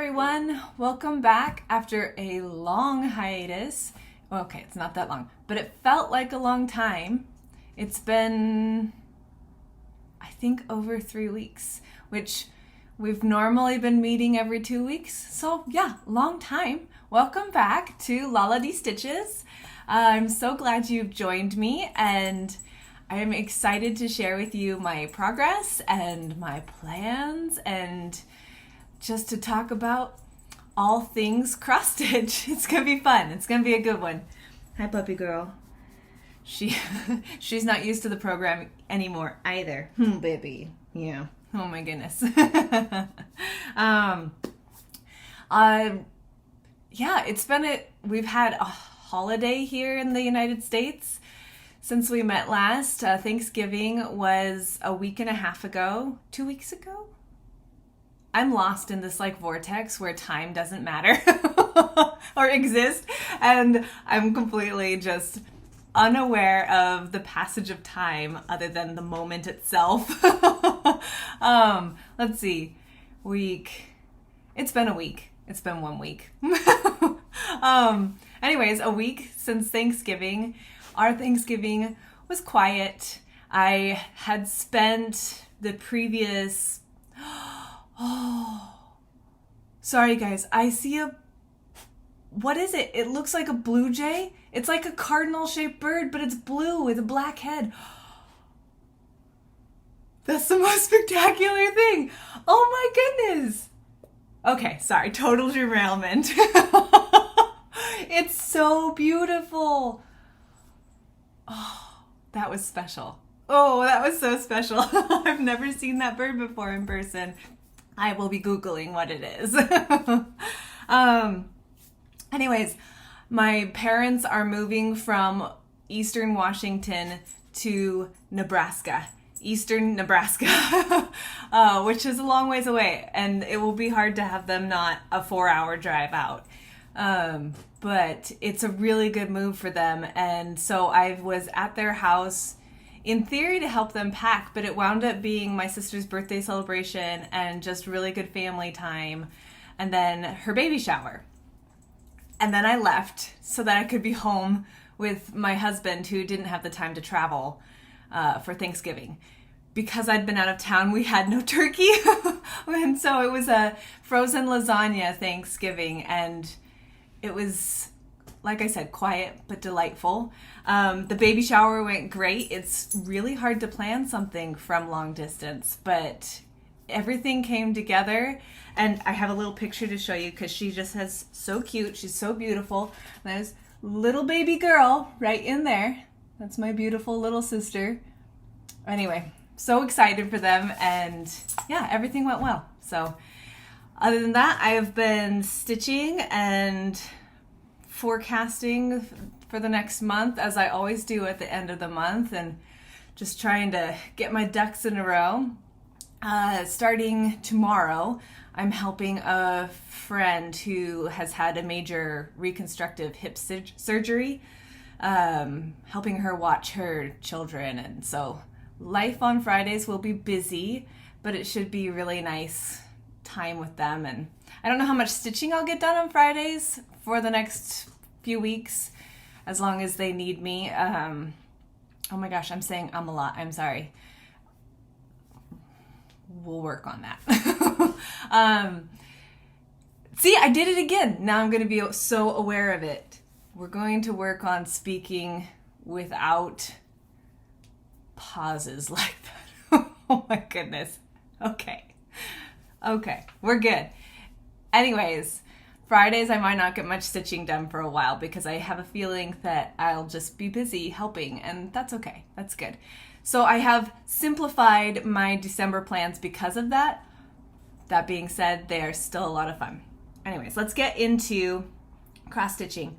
everyone. Welcome back after a long hiatus. Well, okay, it's not that long, but it felt like a long time. It's been, I think, over 3 weeks, which we've normally been meeting every 2 weeks. So yeah, long time. Welcome back to Lavender Stitches. I'm so glad you've joined me, and I'm excited to share with you my progress and my plans and just to talk about all things cross stitch. It's gonna be fun. It's gonna be a good one. Hi, puppy girl. She's not used to the program anymore either. Baby. Yeah. Oh my goodness. Yeah, we've had a holiday here in the United States since we met last. Thanksgiving was a week and a half ago. 2 weeks ago? I'm lost in this vortex where time doesn't matter or exist, and I'm completely just unaware of the passage of time other than the moment itself. Let's see. It's been a week. It's been 1 week. Anyways, a week since Thanksgiving. Our Thanksgiving was quiet. I had spent the previous... Oh, sorry guys. I see what is it? It looks like a blue jay. It's like a cardinal-shaped bird, but it's blue with a black head. That's the most spectacular thing. Oh my goodness. Okay, sorry. Total derailment. It's so beautiful. Oh, that was special. Oh, that was so special. I've never seen that bird before in person. I will be Googling what it is. Anyways, my parents are moving from Eastern Washington to Nebraska. Eastern Nebraska, which is a long ways away, and it will be hard to have them not a 4-hour drive out. But it's a really good move for them, and so I was at their house in theory to help them pack, but it wound up being my sister's birthday celebration and just really good family time, and then her baby shower. And then I left so that I could be home with my husband, who didn't have the time to travel for Thanksgiving. Because I'd been out of town, we had no turkey. And so it was a frozen lasagna Thanksgiving, and it was, like I said, quiet but delightful. The baby shower went great. It's really hard to plan something from long distance, but everything came together. And I have a little picture to show you because she just has so cute. She's so beautiful. There's little baby girl right in there. That's my beautiful little sister. Anyway, so excited for them, and yeah, everything went well. So other than that, I have been stitching and forecasting for the next month, as I always do at the end of the month, and just trying to get my ducks in a row. Starting tomorrow, I'm helping a friend who has had a major reconstructive hip surgery, helping her watch her children, and so life on Fridays will be busy, but it should be really nice time with them. And I don't know how much stitching I'll get done on Fridays for the next few weeks, as long as they need me. Oh my gosh, I'm saying a lot. I'm sorry. We'll work on that. See, I did it again. Now I'm going to be so aware of it. We're going to work on speaking without pauses like that. Oh my goodness. Okay, we're good. Anyways, Fridays I might not get much stitching done for a while because I have a feeling that I'll just be busy helping, and that's okay. That's good. So I have simplified my December plans because of that. That being said, they are still a lot of fun. Anyways, let's get into cross stitching.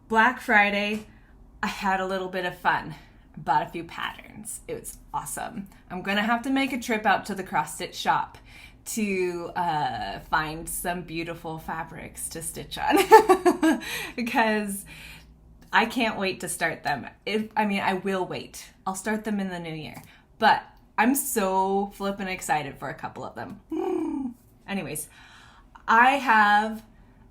Black Friday, I had a little bit of fun. Bought a few patterns. It was awesome. I'm gonna have to make a trip out to the cross stitch shop to find some beautiful fabrics to stitch on because I can't wait to start them. I will wait. I'll start them in the new year, but I'm so flippin' excited for a couple of them. Anyways, I have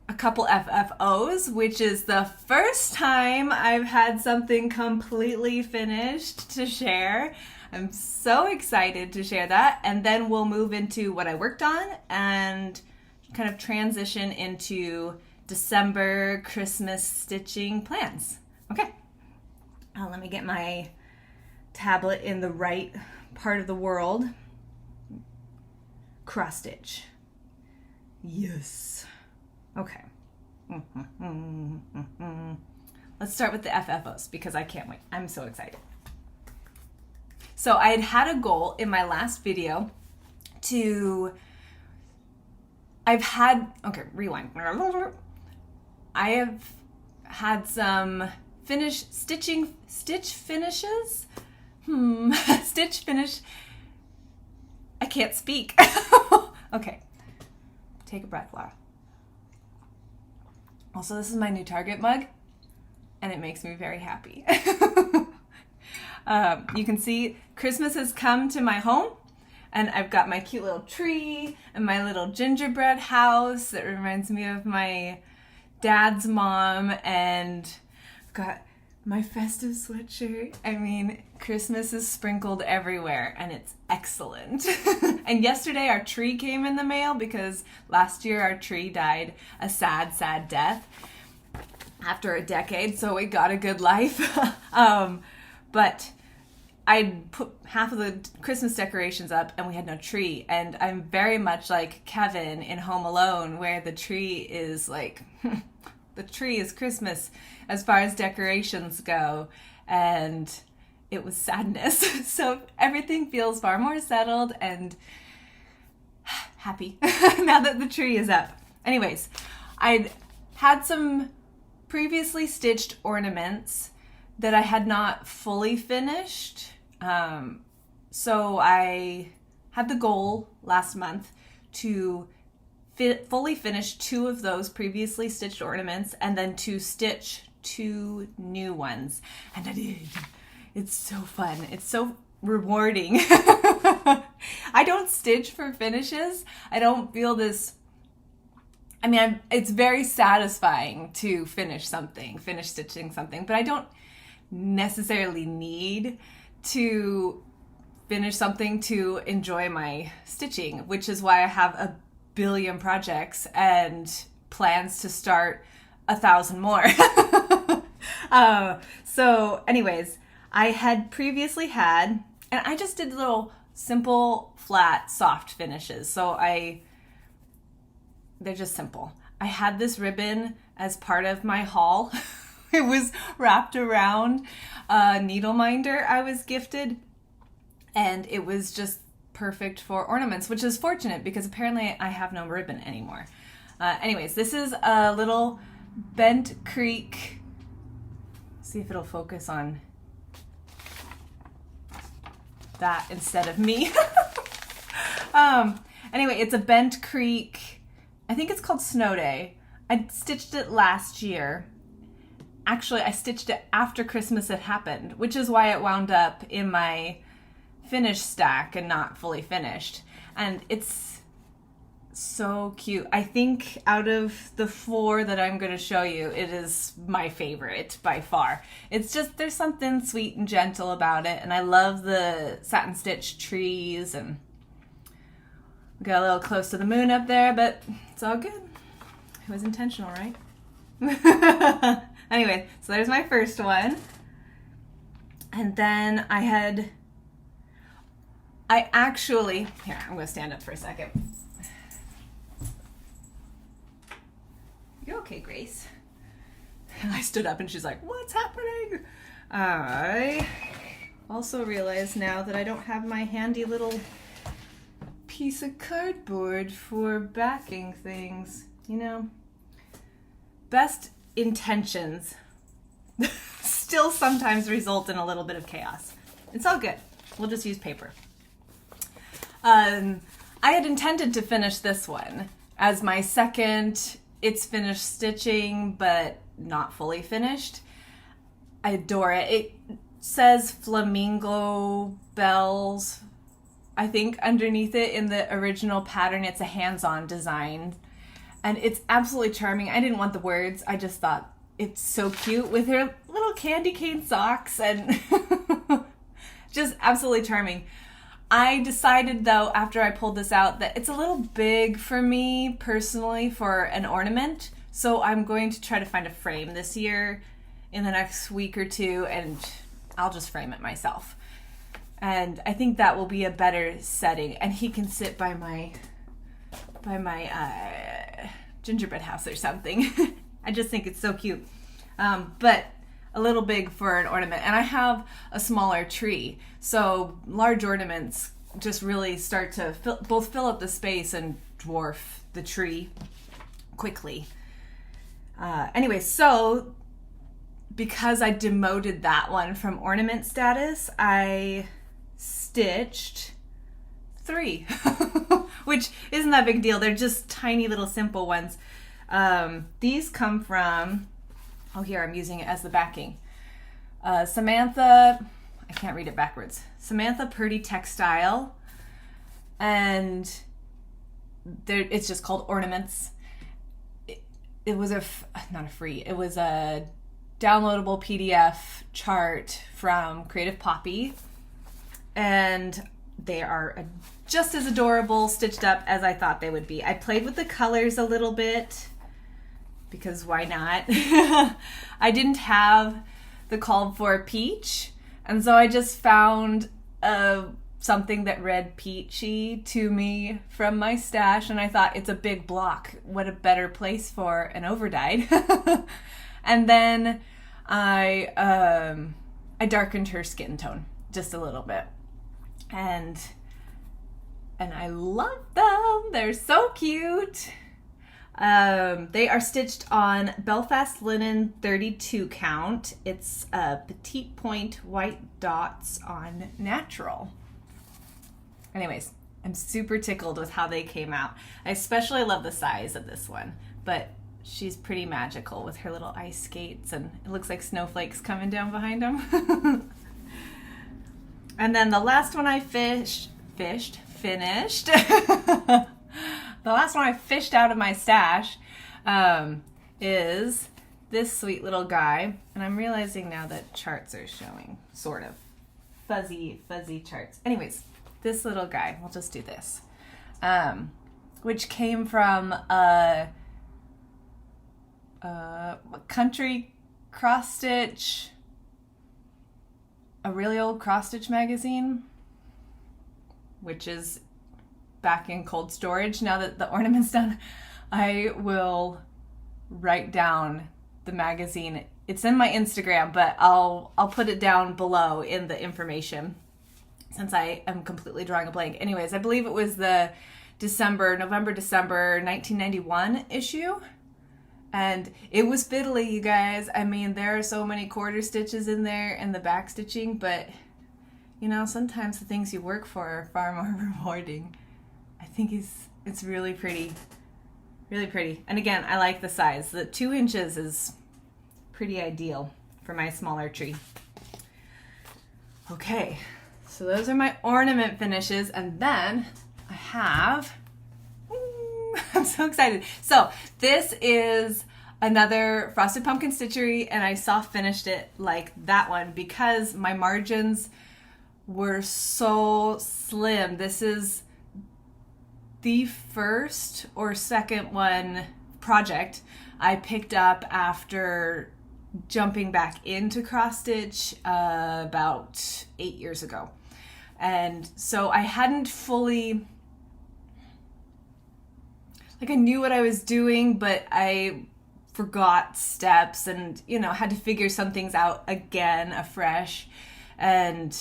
a couple FFOs, which is the first time I've had something completely finished to share. I'm so excited to share that. And then we'll move into what I worked on and kind of transition into December Christmas stitching plans. Okay. Let me get my tablet in the right part of the world. Cross stitch. Yes. Okay. Let's start with the FFOs because I can't wait. I'm so excited. So I had a goal in my last video rewind. I have had some stitch finishes. Stitch finish. I can't speak. Okay. Take a breath, Laura. Also, this is my new Target mug, and it makes me very happy. You can see Christmas has come to my home, and I've got my cute little tree and my little gingerbread house that reminds me of my dad's mom, and I've got my festive sweatshirt. I mean, Christmas is sprinkled everywhere, and it's excellent. And yesterday our tree came in the mail because last year our tree died a sad, sad death after a decade, so it got a good life. But I'd put half of the Christmas decorations up and we had no tree, and I'm very much like Kevin in Home Alone, where the tree is like the tree is Christmas as far as decorations go, and it was sadness. So everything feels far more settled and happy now that the tree is up. Anyways, I'd had some previously stitched ornaments that I had not fully finished. So I had the goal last month to fully finish 2 of those previously stitched ornaments and then to stitch 2 new ones. And I did. It's so fun. It's so rewarding. I don't stitch for finishes. I don't feel this. I mean, it's very satisfying to finish stitching something, but I don't necessarily need to finish something to enjoy my stitching, which is why I have a billion projects and plans to start 1,000 more. So anyways, I had previously had, and I just did little simple, flat, soft finishes. So they're just simple. I had this ribbon as part of my haul. It was wrapped around a needle minder I was gifted, and it was just perfect for ornaments, which is fortunate because apparently I have no ribbon anymore. Anyways, this is a little Bent Creek. See if it'll focus on that instead of me. Anyway, it's a Bent Creek. I think it's called Snow Day. I stitched it last year. Actually, I stitched it after Christmas had happened, which is why it wound up in my finished stack and not fully finished. And it's so cute. I think out of the 4 that I'm going to show you, it is my favorite by far. It's just, there's something sweet and gentle about it, and I love the satin stitch trees, and we got a little close to the moon up there, but it's all good. It was intentional, right? Anyway, so there's my first one. And then I actually, here, I'm going to stand up for a second. You okay, Grace? And I stood up and she's like, what's happening? I also realize now that I don't have my handy little piece of cardboard for backing things. You know, best intentions still sometimes result in a little bit of chaos. It's all good. We'll just use paper. I had intended to finish this one as my second it's finished stitching but not fully finished. I adore it. It says flamingo bells, I think, underneath it. In the original pattern it's a hands-on design, And it's absolutely charming. I didn't want the words. I just thought it's so cute with her little candy cane socks and just absolutely charming. I decided though, after I pulled this out, that it's a little big for me personally for an ornament. So I'm going to try to find a frame this year in the next week or two, and I'll just frame it myself. And I think that will be a better setting. And he can sit by my gingerbread house or something. I just think it's so cute. But a little big for an ornament. And I have a smaller tree, so large ornaments just really start to both fill up the space and dwarf the tree quickly. Anyway, so because I demoted that one from ornament status, I stitched 3, which isn't that big a deal. They're just tiny little simple ones. These come from, oh, here, I'm using it as the backing. Samantha, I can't read it backwards. Samantha Purdy Textile, and it's just called Ornaments. It was not a free, it was a downloadable PDF chart from Creative Poppy, and they are just as adorable stitched up as I thought they would be. I played with the colors a little bit because why not? I didn't have the called for peach, and so I just found something that read peachy to me from my stash, and I thought, it's a big block. What a better place for an overdyed. And then I darkened her skin tone just a little bit. And I love them. They're so cute. They are stitched on Belfast linen 32 count. It's petite point white dots on natural. Anyways, I'm super tickled with how they came out. I especially love the size of this one, but she's pretty magical with her little ice skates, and it looks like snowflakes coming down behind them. And then the last one I finished. The last one I fished out of my stash is this sweet little guy. And I'm realizing now that charts are showing, sort of. Fuzzy charts. Anyways, this little guy, we'll just do this. Which came from a country cross-stitch, a really old cross-stitch magazine, which is back in cold storage now that the ornament's done. I will write down the magazine. It's in my Instagram, but I'll put it down below in the information since I am completely drawing a blank. Anyways, I believe it was the November-December 1991 issue. And it was fiddly, you guys. I mean, there are so many quarter stitches in there and the back stitching, but you know, sometimes the things you work for are far more rewarding. I think it's really pretty. Really pretty. And again, I like the size. The 2 inches is pretty ideal for my smaller tree. Okay, so those are my ornament finishes, and then I have, I'm so excited. So this is another Frosted Pumpkin Stitchery, and I soft finished it like that one because my margins were so slim. This is the first or second project I picked up after jumping back into cross stitch about 8 years ago. And so I hadn't fully, I knew what I was doing, but I forgot steps and, you know, had to figure some things out again afresh. And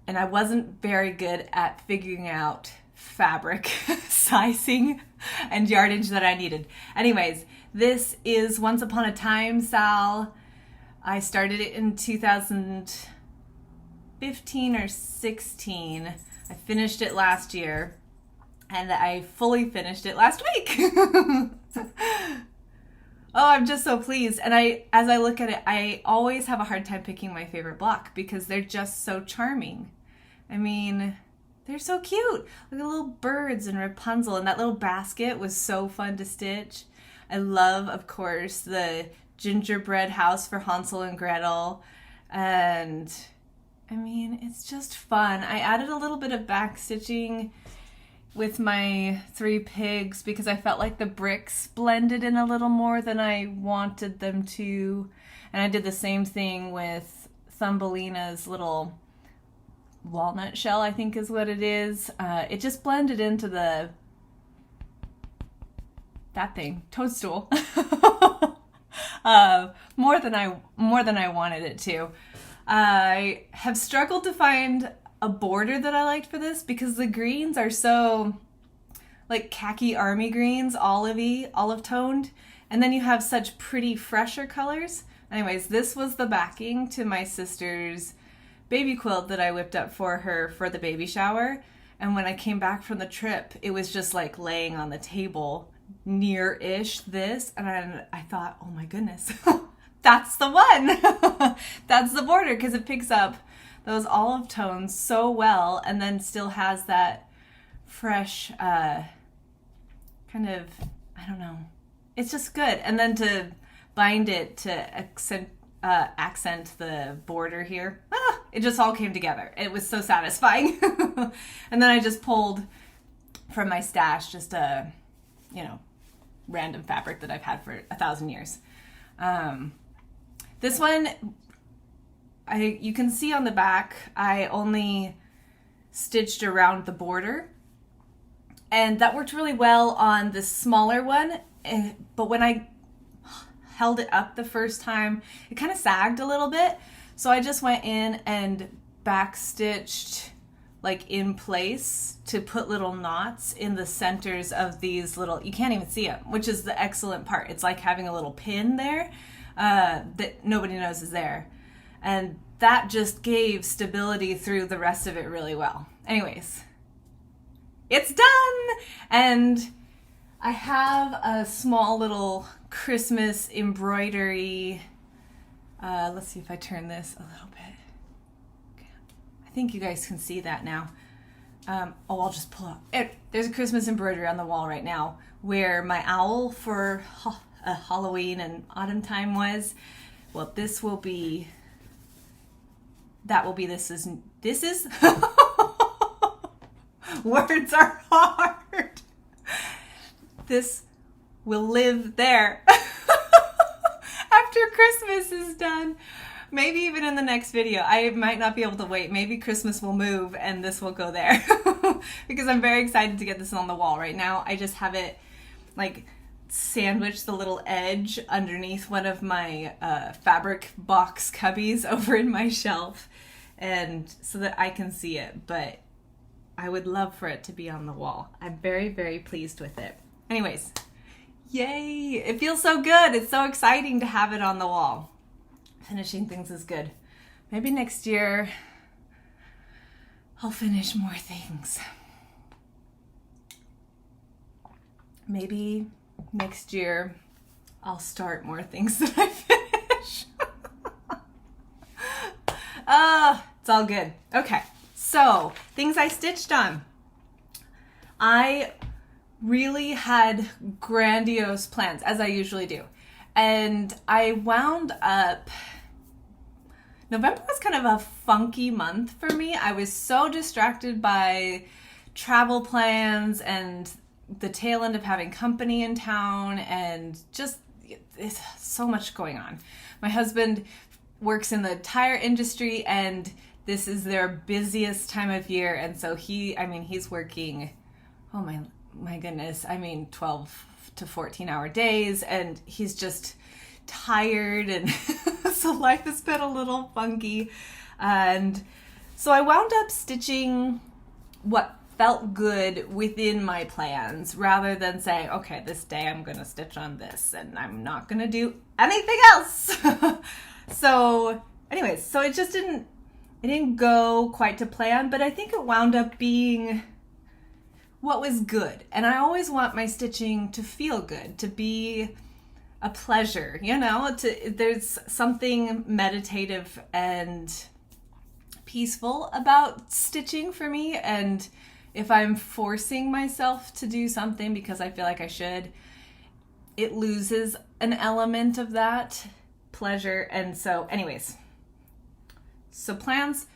I wasn't very good at figuring out fabric sizing and yardage that I needed. Anyways, this is Once Upon a Time, Sal. I started it in 2015 or 16. I finished it last year, and I fully finished it last week. Oh, I'm just so pleased. And as I look at it, I always have a hard time picking my favorite block because they're just so charming. I mean, They're so cute. Look at little birds and Rapunzel, and that little basket was so fun to stitch. I love, of course, the gingerbread house for Hansel and Gretel, and I mean, it's just fun. I added a little bit of back stitching with my 3 pigs because I felt like the bricks blended in a little more than I wanted them to. And I did the same thing with Thumbelina's little walnut shell, I think is what it is. It just blended into that thing, toadstool, more than I wanted it to. I have struggled to find a border that I liked for this because the greens are so like khaki army greens, olive toned, and then you have such pretty fresher colors. Anyways, this was the backing to my sister's baby quilt that I whipped up for her for the baby shower, and when I came back from the trip, it was just like laying on the table near-ish this, and I thought, oh my goodness, that's the one. That's the border, because it picks up those olive tones so well and then still has that fresh kind of, I don't know, it's just good. And then to bind it to accent the border here, it just all came together. It was so satisfying. And then I just pulled from my stash just a, random fabric that I've had for 1,000 years. This one, you can see on the back, I only stitched around the border, and that worked really well on the smaller one, but when I held it up the first time, it kind of sagged a little bit, so I just went in and back stitched like in place to put little knots in the centers of these little, you can't even see them, which is the excellent part. It's like having a little pin there that nobody knows is there. And that just gave stability through the rest of it really well. Anyways, it's done! And I have a small little Christmas embroidery. Let's see if I turn this a little bit. I think you guys can see that now. I'll just pull up. There's a Christmas embroidery on the wall right now where my owl for Halloween and autumn time was. Well, this will be, this is, words are hard. This will live there after Christmas is done. Maybe even in the next video. I might not be able to wait. Maybe Christmas will move and this will go there. Because I'm very excited to get this on the wall right now. I just have it like sandwiched the little edge underneath one of my fabric box cubbies over in my shelf, and so that I can see it, but I would love for it to be on the wall. I'm very, very pleased with it. Anyways, yay! It feels so good. It's so exciting to have it on the wall. Finishing things is good. Maybe next year I'll finish more things. Maybe next year I'll start more things that I finish. It's all good. Okay, so things I stitched on. I really had grandiose plans, as I usually do. And I wound up, November was kind of a funky month for me. I was so distracted by travel plans and the tail end of having company in town, and just it's so much going on. My husband works in the tire industry, and this is their busiest time of year, and so he's working, oh my goodness, 12 to 14-hour days, and he's just tired, and so life has been a little funky. And so I wound up stitching what felt good within my plans, rather than saying, okay, this day I'm gonna stitch on this and I'm not gonna do anything else. So anyways, so it didn't go quite to plan, but I think it wound up being what was good. And I always want my stitching to feel good, to be a pleasure, there's something meditative and peaceful about stitching for me, and if I'm forcing myself to do something because I feel like I should, it loses an element of that pleasure. And so anyways, so plans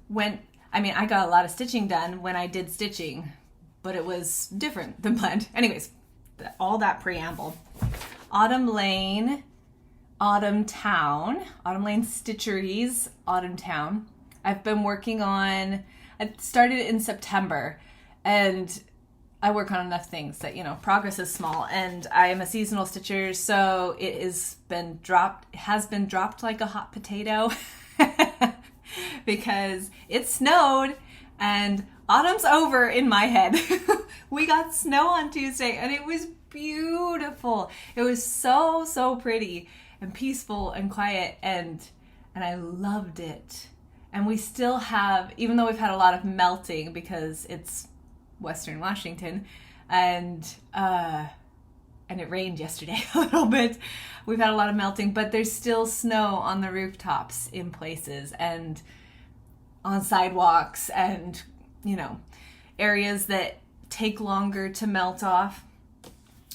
went, I mean, I got a lot of stitching done when I did stitching, but it was different than planned. Anyways, all that preamble. Autumn Lane, Autumn Town, Autumn Lane Stitcheries, Autumn Town. I've been working on, I started in September, and I work on enough things that, you know, progress is small, and I am a seasonal stitcher, so it has been dropped like a hot potato because it snowed and autumn's over in my head. We got snow on Tuesday and it was beautiful. It was so, so pretty and peaceful and quiet, and I loved it. And we still have, even though we've had a lot of melting because it's Western Washington, and it rained yesterday a little bit. We've had a lot of melting, but there's still snow on the rooftops in places and on sidewalks, and, you know, areas that take longer to melt off.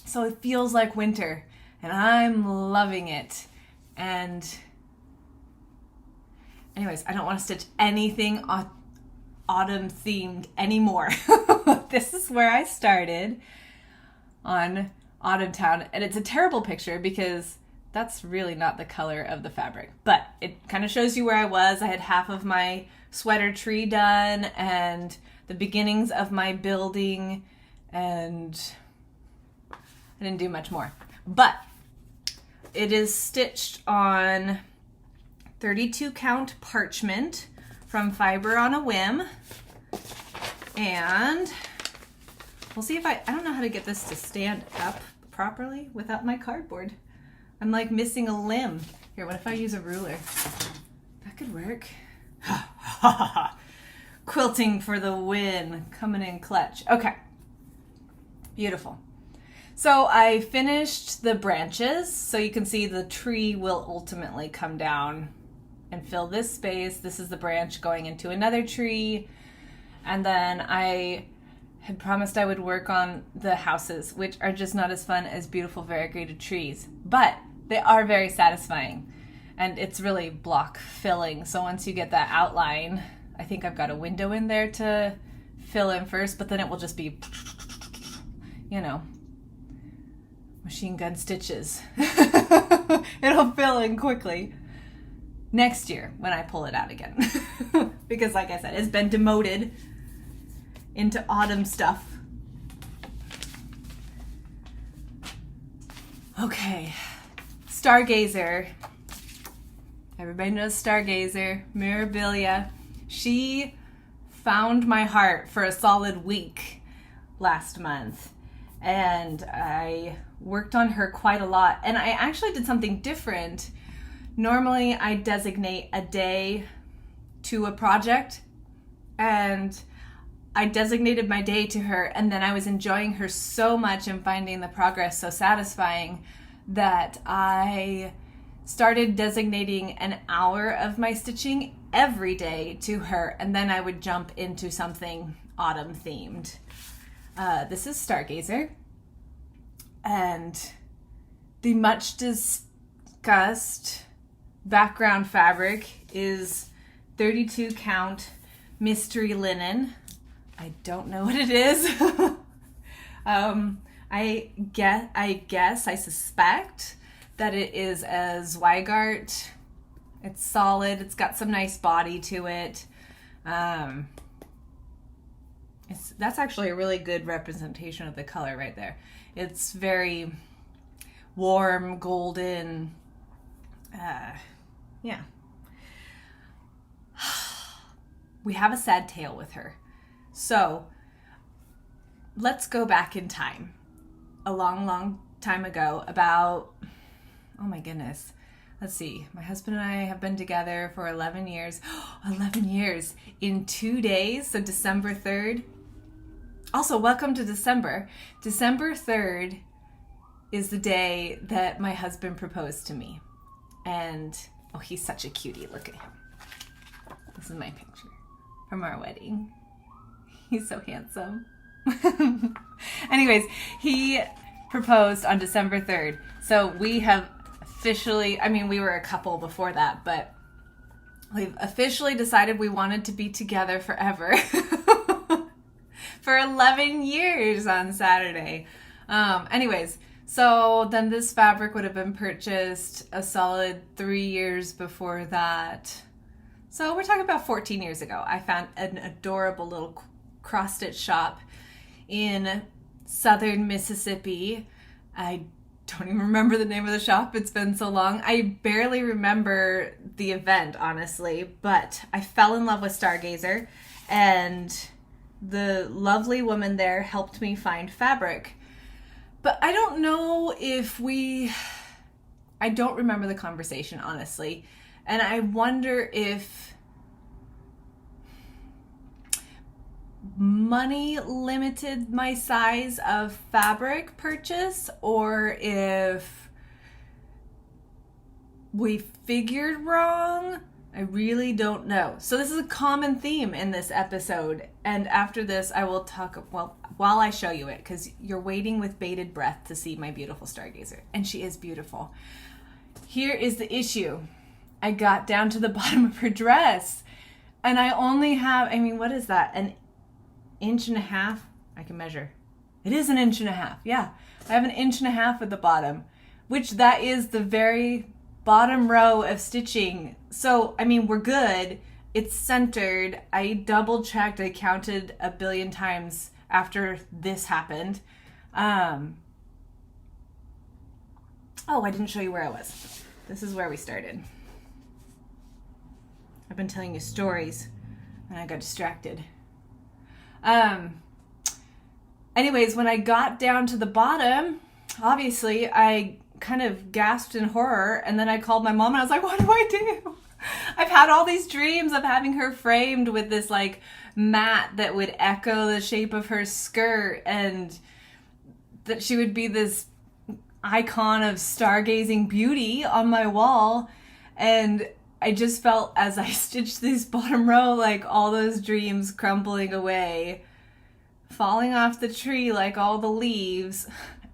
So it feels like winter, and I'm loving it. And anyways, I don't want to stitch anything autumn themed anymore. This is where I started on Autumn Town, and it's a terrible picture because that's really not the color of the fabric, but it kind of shows you where I was. I had half of my sweater tree done and the beginnings of my building, and I didn't do much more, but it is stitched on 32 count parchment from Fiber on a Whim, and we'll see if I don't know how to get this to stand up properly without my cardboard. I'm like missing a limb. Here, what if I use a ruler? That could work. Quilting for the win, coming in clutch. Okay, beautiful. So I finished the branches, so you can see the tree will ultimately come down and fill this space. This is the branch going into another tree. And then I had promised I would work on the houses, which are just not as fun as beautiful variegated trees, but they are very satisfying, and it's really block filling. So once you get that outline, I think I've got a window in there to fill in first, but then it will just be, you know, machine gun stitches. It'll fill in quickly next year when I pull it out again. Because like I said, it's been demoted into autumn stuff. Okay, Stargazer. Everybody knows Stargazer, Mirabilia. She found my heart for a solid week last month, and I worked on her quite a lot. And I actually did something different. Normally I designate a day to a project, and I designated my day to her, and then I was enjoying her so much and finding the progress so satisfying that I started designating an hour of my stitching every day to her, and then I would jump into something autumn themed. This is Stargazer, and the much discussed background fabric is 32 count mystery linen. I don't know what it is. I suspect that it is a Zweigart. It's solid. It's got some nice body to it. That's actually a really good representation of the color right there. It's very warm, golden. Yeah. We have a sad tale with her. So let's go back in time. A long, long time ago, about, oh my goodness. Let's see. My husband and I have been together for 11 years. 11 years in 2 days. So December 3rd. Also, welcome to December. December 3rd is the day that my husband proposed to me. And, oh, he's such a cutie. Look at him. This is my picture. from our wedding. He's so handsome. Anyways, he proposed on December 3rd. So we have officially, I mean, we were a couple before that, but we've officially decided we wanted to be together forever. For 11 years on Saturday. Anyways, so then this fabric would have been purchased a solid 3 years before that. So we're talking about 14 years ago. I found an adorable little cross-stitch shop in southern Mississippi. I don't even remember the name of the shop. It's been so long. I barely remember the event, honestly, but I fell in love with Stargazer, and the lovely woman there helped me find fabric. But I don't know if I don't remember the conversation, honestly. And I wonder if money limited my size of fabric purchase, or if we figured wrong. I really don't know. So this is a common theme in this episode. And after this, I will talk, well, while I show you it, because you're waiting with bated breath to see my beautiful Stargazer. And she is beautiful. Here is the issue. I got down to the bottom of her dress, and I only have, I mean, what is that? An inch and a half? I can measure. It is an inch and a half. Yeah. I have an inch and a half at the bottom, which that is the very bottom row of stitching. So, I mean, we're good. It's centered. I double checked. I counted a billion times after this happened. Oh, I didn't show you where I was. This is where we started. I've been telling you stories and I got distracted. Anyways, when I got down to the bottom, obviously I kind of gasped in horror, and then I called my mom and I was like, what do I do? I've had all these dreams of having her framed with this like mat that would echo the shape of her skirt, and that she would be this icon of stargazing beauty on my wall. And I just felt, as I stitched this bottom row, like all those dreams crumbling away, falling off the tree like all the leaves.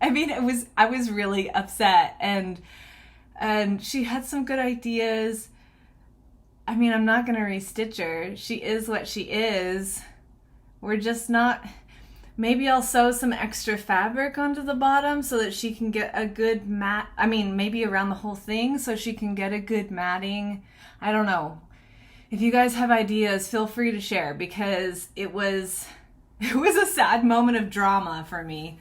I mean, I was really upset, and she had some good ideas. I mean, I'm not going to restitch her. She is what she is. We're just not... Maybe I'll sew some extra fabric onto the bottom so that she can get a good mat. I mean, maybe around the whole thing so she can get a good matting. I don't know. If you guys have ideas, feel free to share, because it was a sad moment of drama for me.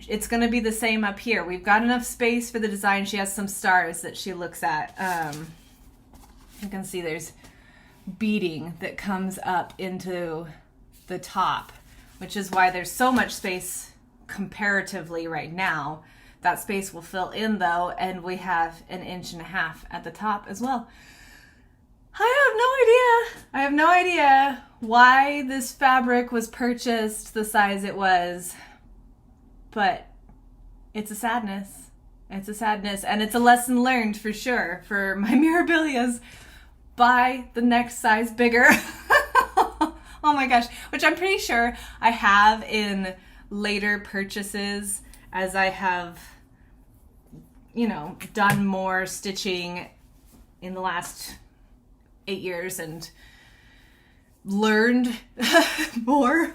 It's going to be the same up here. We've got enough space for the design. She has some stars that she looks at. You can see there's beading that comes up into the top, which is why there's so much space comparatively right now. That space will fill in though, and we have an inch and a half at the top as well. I have no idea why this fabric was purchased the size it was. But it's a sadness. It's a sadness, and it's a lesson learned for sure for my Mirabilias. Buy the next size bigger. Oh my gosh, which I'm pretty sure I have in later purchases as I have, you know, done more stitching in the last 8 years and learned more.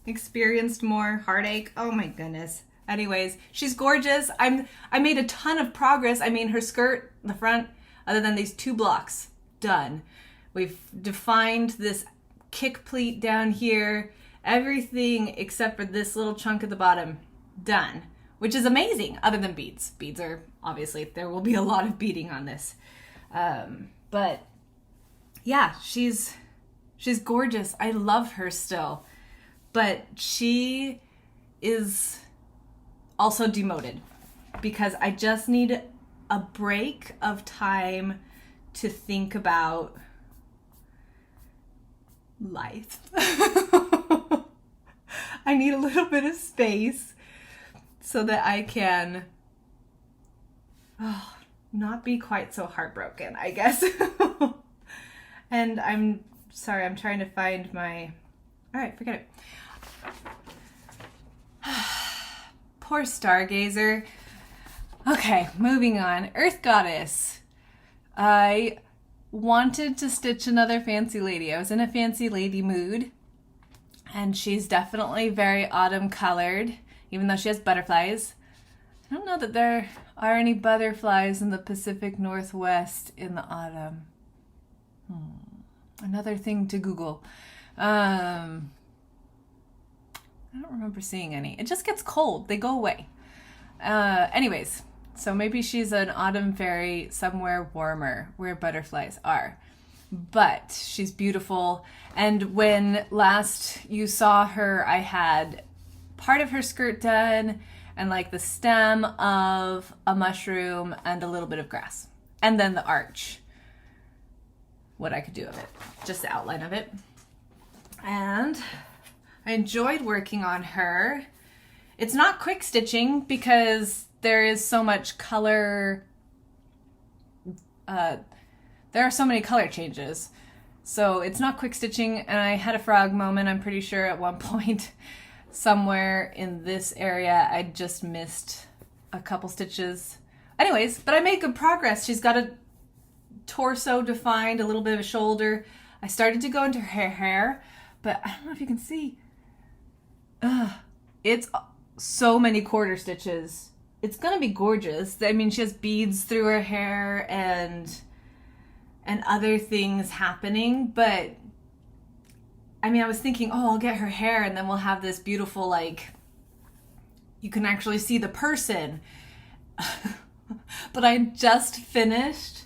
Experienced more heartache. Oh my goodness. Anyways, she's gorgeous. I made a ton of progress. I mean, her skirt, the front, other than these 2 blocks, done. We've defined this kick pleat down here. Everything except for this little chunk at the bottom, done. Which is amazing, other than beads. Beads are, obviously, there will be a lot of beading on this. But yeah, she's gorgeous. I love her still. But she is also demoted because I just need a break of time to think about life. I need a little bit of space so that I can not be quite so heartbroken, I guess. And I'm Sorry, I'm trying to find my... All right, forget it. Poor Stargazer. Okay, moving on. Earth Goddess. I wanted to stitch another fancy lady. I was in a fancy lady mood. And she's definitely very autumn colored, even though she has butterflies. I don't know that there are any butterflies in the Pacific Northwest in the autumn. Another thing to Google. I don't remember seeing any. It just gets cold. They go away. Anyways, so maybe she's an autumn fairy somewhere warmer where butterflies are. But she's beautiful. And when last you saw her, I had part of her skirt done and like the stem of a mushroom and a little bit of grass. And then the arch. What I could do of it. Just the outline of it. And I enjoyed working on her. It's not quick stitching because there is so much color. There are so many color changes. So it's not quick stitching, and I had a frog moment, I'm pretty sure, at one point. Somewhere in this area, I just missed a couple stitches. Anyways, but I made good progress. She's got a torso defined, a little bit of a shoulder. I started to go into her hair, but I don't know if you can see. It's so many quarter stitches. It's gonna be gorgeous. I mean, she has beads through her hair and other things happening, but I mean, I was thinking, oh, I'll get her hair and then we'll have this beautiful, like, you can actually see the person. But I just finished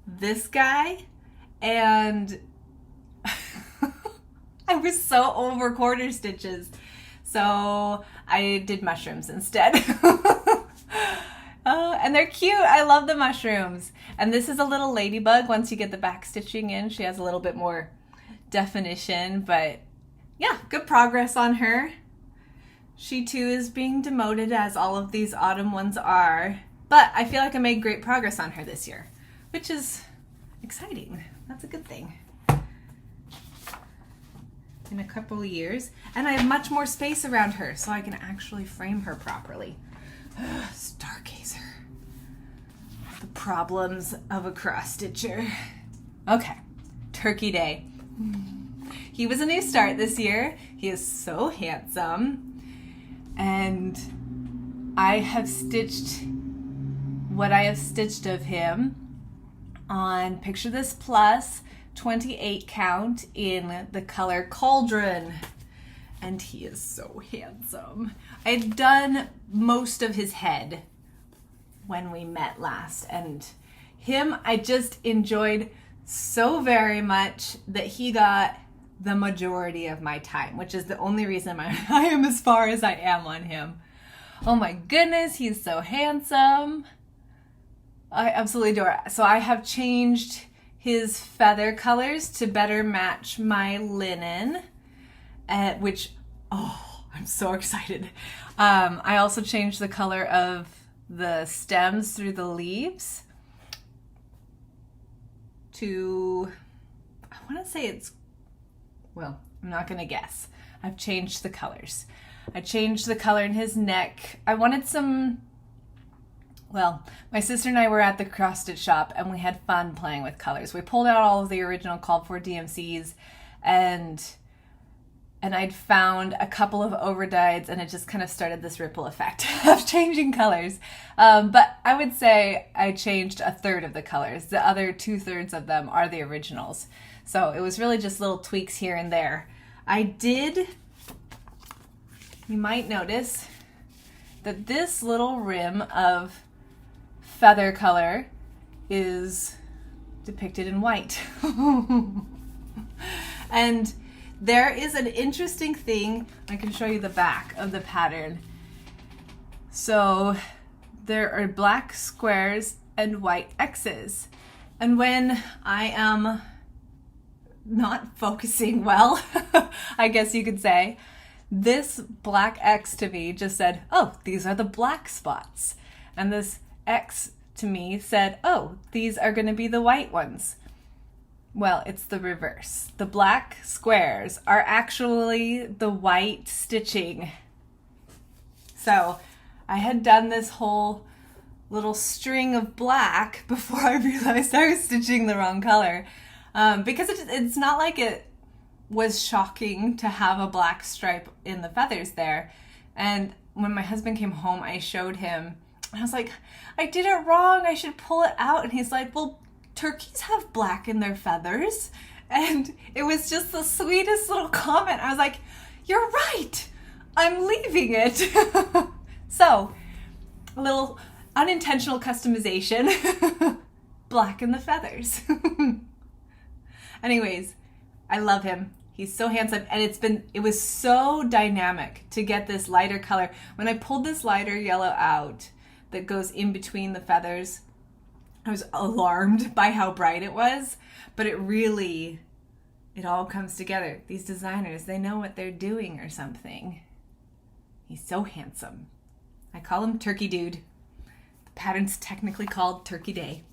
this guy and I was so over quarter stitches. So I did mushrooms instead. And they're cute. I love the mushrooms. And this is a little ladybug. Once you get the back stitching in, she has a little bit more definition. But yeah, good progress on her. She too is being demoted, as all of these autumn ones are. But I feel like I made great progress on her this year, which is exciting. That's a good thing. In a couple of years. And I have much more space around her, so I can actually frame her properly. Stargazer. The problems of a cross-stitcher. Okay, Turkey Day. He was a new start this year. He is so handsome. And I have stitched what I have stitched of him on Picture This Plus 28 count in the color Cauldron. And he is so handsome. I had done most of his head when we met last, and him I just enjoyed so very much that he got the majority of my time, which is the only reason I am as far as I am on him. Oh my goodness, he's so handsome. I absolutely adore it. So I have changed his feather colors to better match my linen, which, oh, I'm so excited. I also changed the color of the stems through the leaves to, I want to say it's, well, I'm not going to guess. I've changed the colors. I changed the color in his neck. I wanted some, well, my sister and I were at the cross stitch shop and we had fun playing with colors. We pulled out all of the original called for DMCs and I'd found a couple of overdyes, and it just kind of started this ripple effect of changing colors. But I would say I changed a third of the colors. The other 2/3 of them are the originals. So it was really just little tweaks here and there. I did, you might notice that this little rim of feather color is depicted in white. And there is an interesting thing. I can show you the back of the pattern. So there are black squares and white X's. And when I am not focusing well, I guess you could say, this black X to me just said, oh, these are the black spots. And this X to me said, oh, these are going to be the white ones. Well, it's the reverse. The black squares are actually the white stitching. So I had done this whole little string of black before I realized I was stitching the wrong color. Because it's not like it was shocking to have a black stripe in the feathers there. And when my husband came home, I showed him. I was like, I did it wrong. I should pull it out. And he's like, well, turkeys have black in their feathers. And it was just the sweetest little comment. I was like, you're right. I'm leaving it. So, a little unintentional customization. Black in the feathers. Anyways, I love him. He's so handsome, and it was so dynamic to get this lighter color. When I pulled this lighter yellow out that goes in between the feathers, I was alarmed by how bright it was, but it all comes together. These designers, they know what they're doing or something. He's so handsome. I call him Turkey Dude. The pattern's technically called Turkey Day.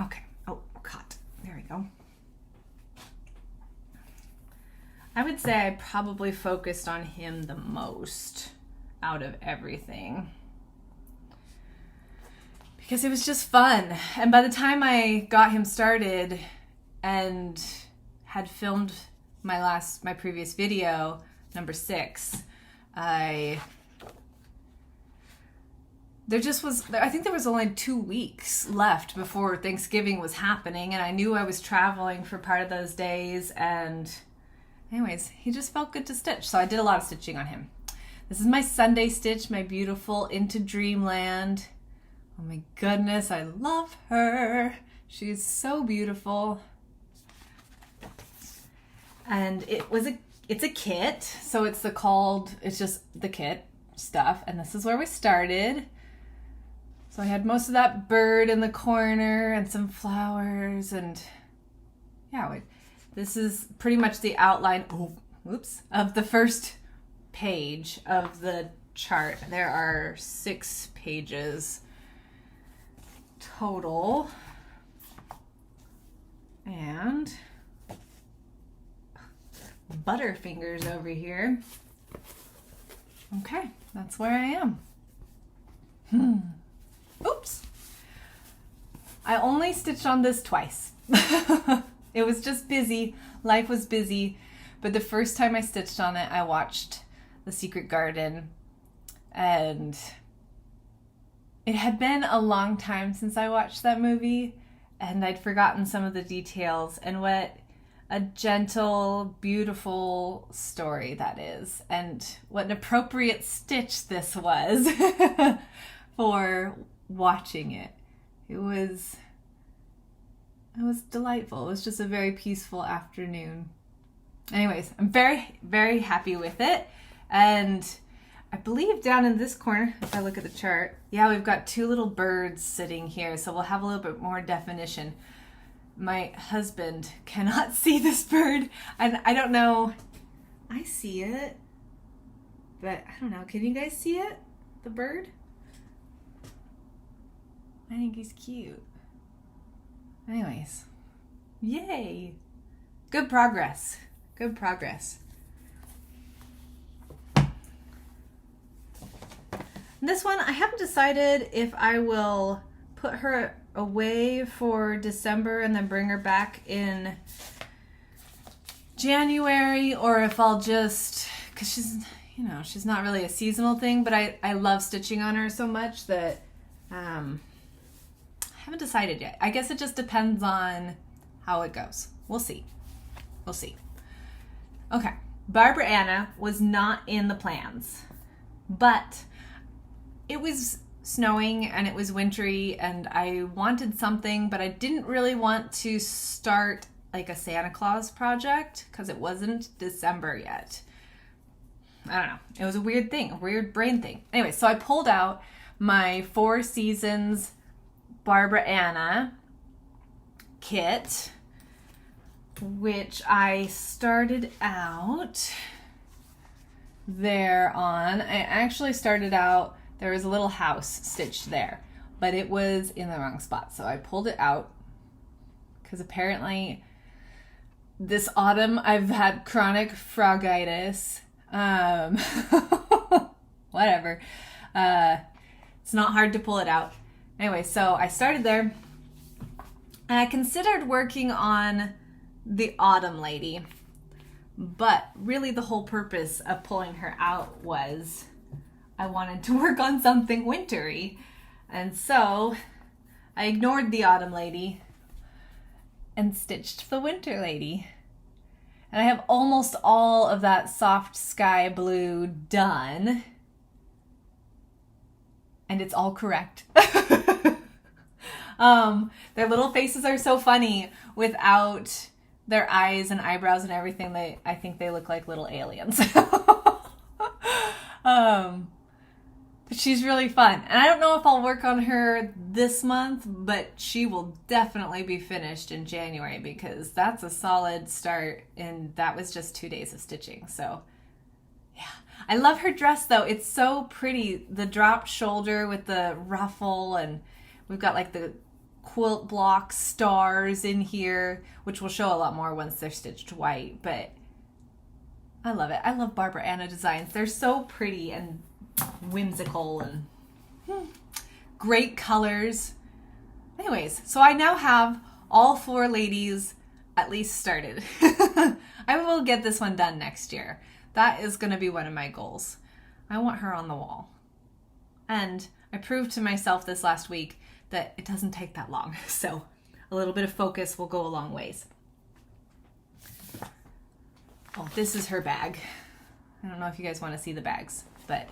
Okay. Oh, caught. There we go. I would say I probably focused on him the most out of everything, because it was just fun. And by the time I got him started and had filmed my previous video, number 6, I think there was only 2 weeks left before Thanksgiving was happening, and I knew I was traveling for part of those days, and anyways, he just felt good to stitch, so I did a lot of stitching on him. This is my Sunday stitch, my beautiful Into Dreamland. Oh my goodness, I love her. She's so beautiful. And it's a kit, so it's just the kit stuff, and this is where we started. So I had most of that bird in the corner and some flowers, and yeah, this is pretty much the outline of the first page of the chart. There are 6 pages total, and Butterfingers over here. Okay, that's where I am. Oops. I only stitched on this twice. It was just busy. Life was busy. But the first time I stitched on it, I watched The Secret Garden. And it had been a long time since I watched that movie. And I'd forgotten some of the details. And what a gentle, beautiful story that is. And what an appropriate stitch this was for watching it. It was delightful. It was just a very peaceful afternoon. Anyways, I'm very, very happy with it. And I believe down in this corner, if I look at the chart, yeah, we've got 2 little birds sitting here, so we'll have a little bit more definition. My husband cannot see this bird, and I don't know. I see it, but I don't know. Can you guys see it? The bird? I think he's cute. Anyways, yay! Good progress. Good progress. This one, I haven't decided if I will put her away for December and then bring her back in January, or if I'll just, because she's not really a seasonal thing, but I love stitching on her so much that I haven't decided yet. I guess it just depends on how it goes. We'll see. Okay, Barbara Anna was not in the plans, but it was snowing and it was wintry and I wanted something, but I didn't really want to start like a Santa Claus project because it wasn't December yet. I don't know. It was a weird thing, a weird brain thing. Anyway, so I pulled out my 4 Seasons Barbara Anna kit, which I started out there on. I actually started out, there was a little house stitched there. but it was in the wrong spot. So I pulled it out because apparently this autumn I've had chronic frogitis. Whatever. It's not hard to pull it out. Anyway, so I started there and I considered working on the autumn lady, but really the whole purpose of pulling her out was I wanted to work on something wintry. And so I ignored the autumn lady and stitched the winter lady. And I have almost all of that soft sky blue done. And it's all correct. Their little faces are so funny without their eyes and eyebrows and everything. I think they look like little aliens. But she's really fun. And I don't know if I'll work on her this month, but she will definitely be finished in January because that's a solid start. And that was just 2 days of stitching. So yeah, I love her dress though. It's so pretty. The dropped shoulder with the ruffle, and we've got like the quilt block stars in here, which will show a lot more once they're stitched white. But I love it. I love Barbara Anna designs. They're so pretty and whimsical and great colors. Anyways, so I now have all 4 ladies at least started. I will get this one done next year. That is going to be one of my goals. I want her on the wall. And I proved to myself this last week that it doesn't take that long. So a little bit of focus will go a long ways. Oh, this is her bag. I don't know if you guys want to see the bags, but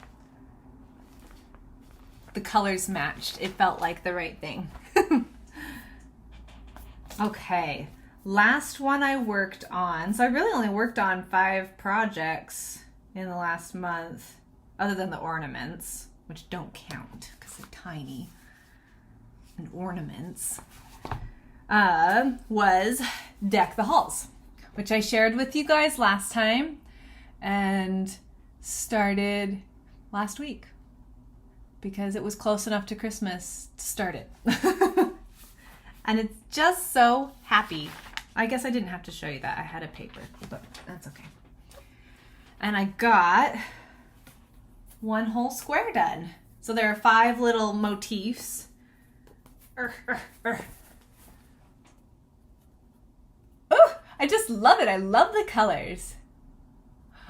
the colors matched. It felt like the right thing. Okay, last one I worked on. So I really only worked on 5 projects in the last month, other than the ornaments, which don't count because they're tiny. And ornaments was Deck the Halls, which I shared with you guys last time and started last week because it was close enough to Christmas to start it. And it's just so happy. I guess I didn't have to show you that. I had a paper, but that's okay. And I got 1 whole square done. So there are 5 little motifs. Oh, I just love it. I love the colors.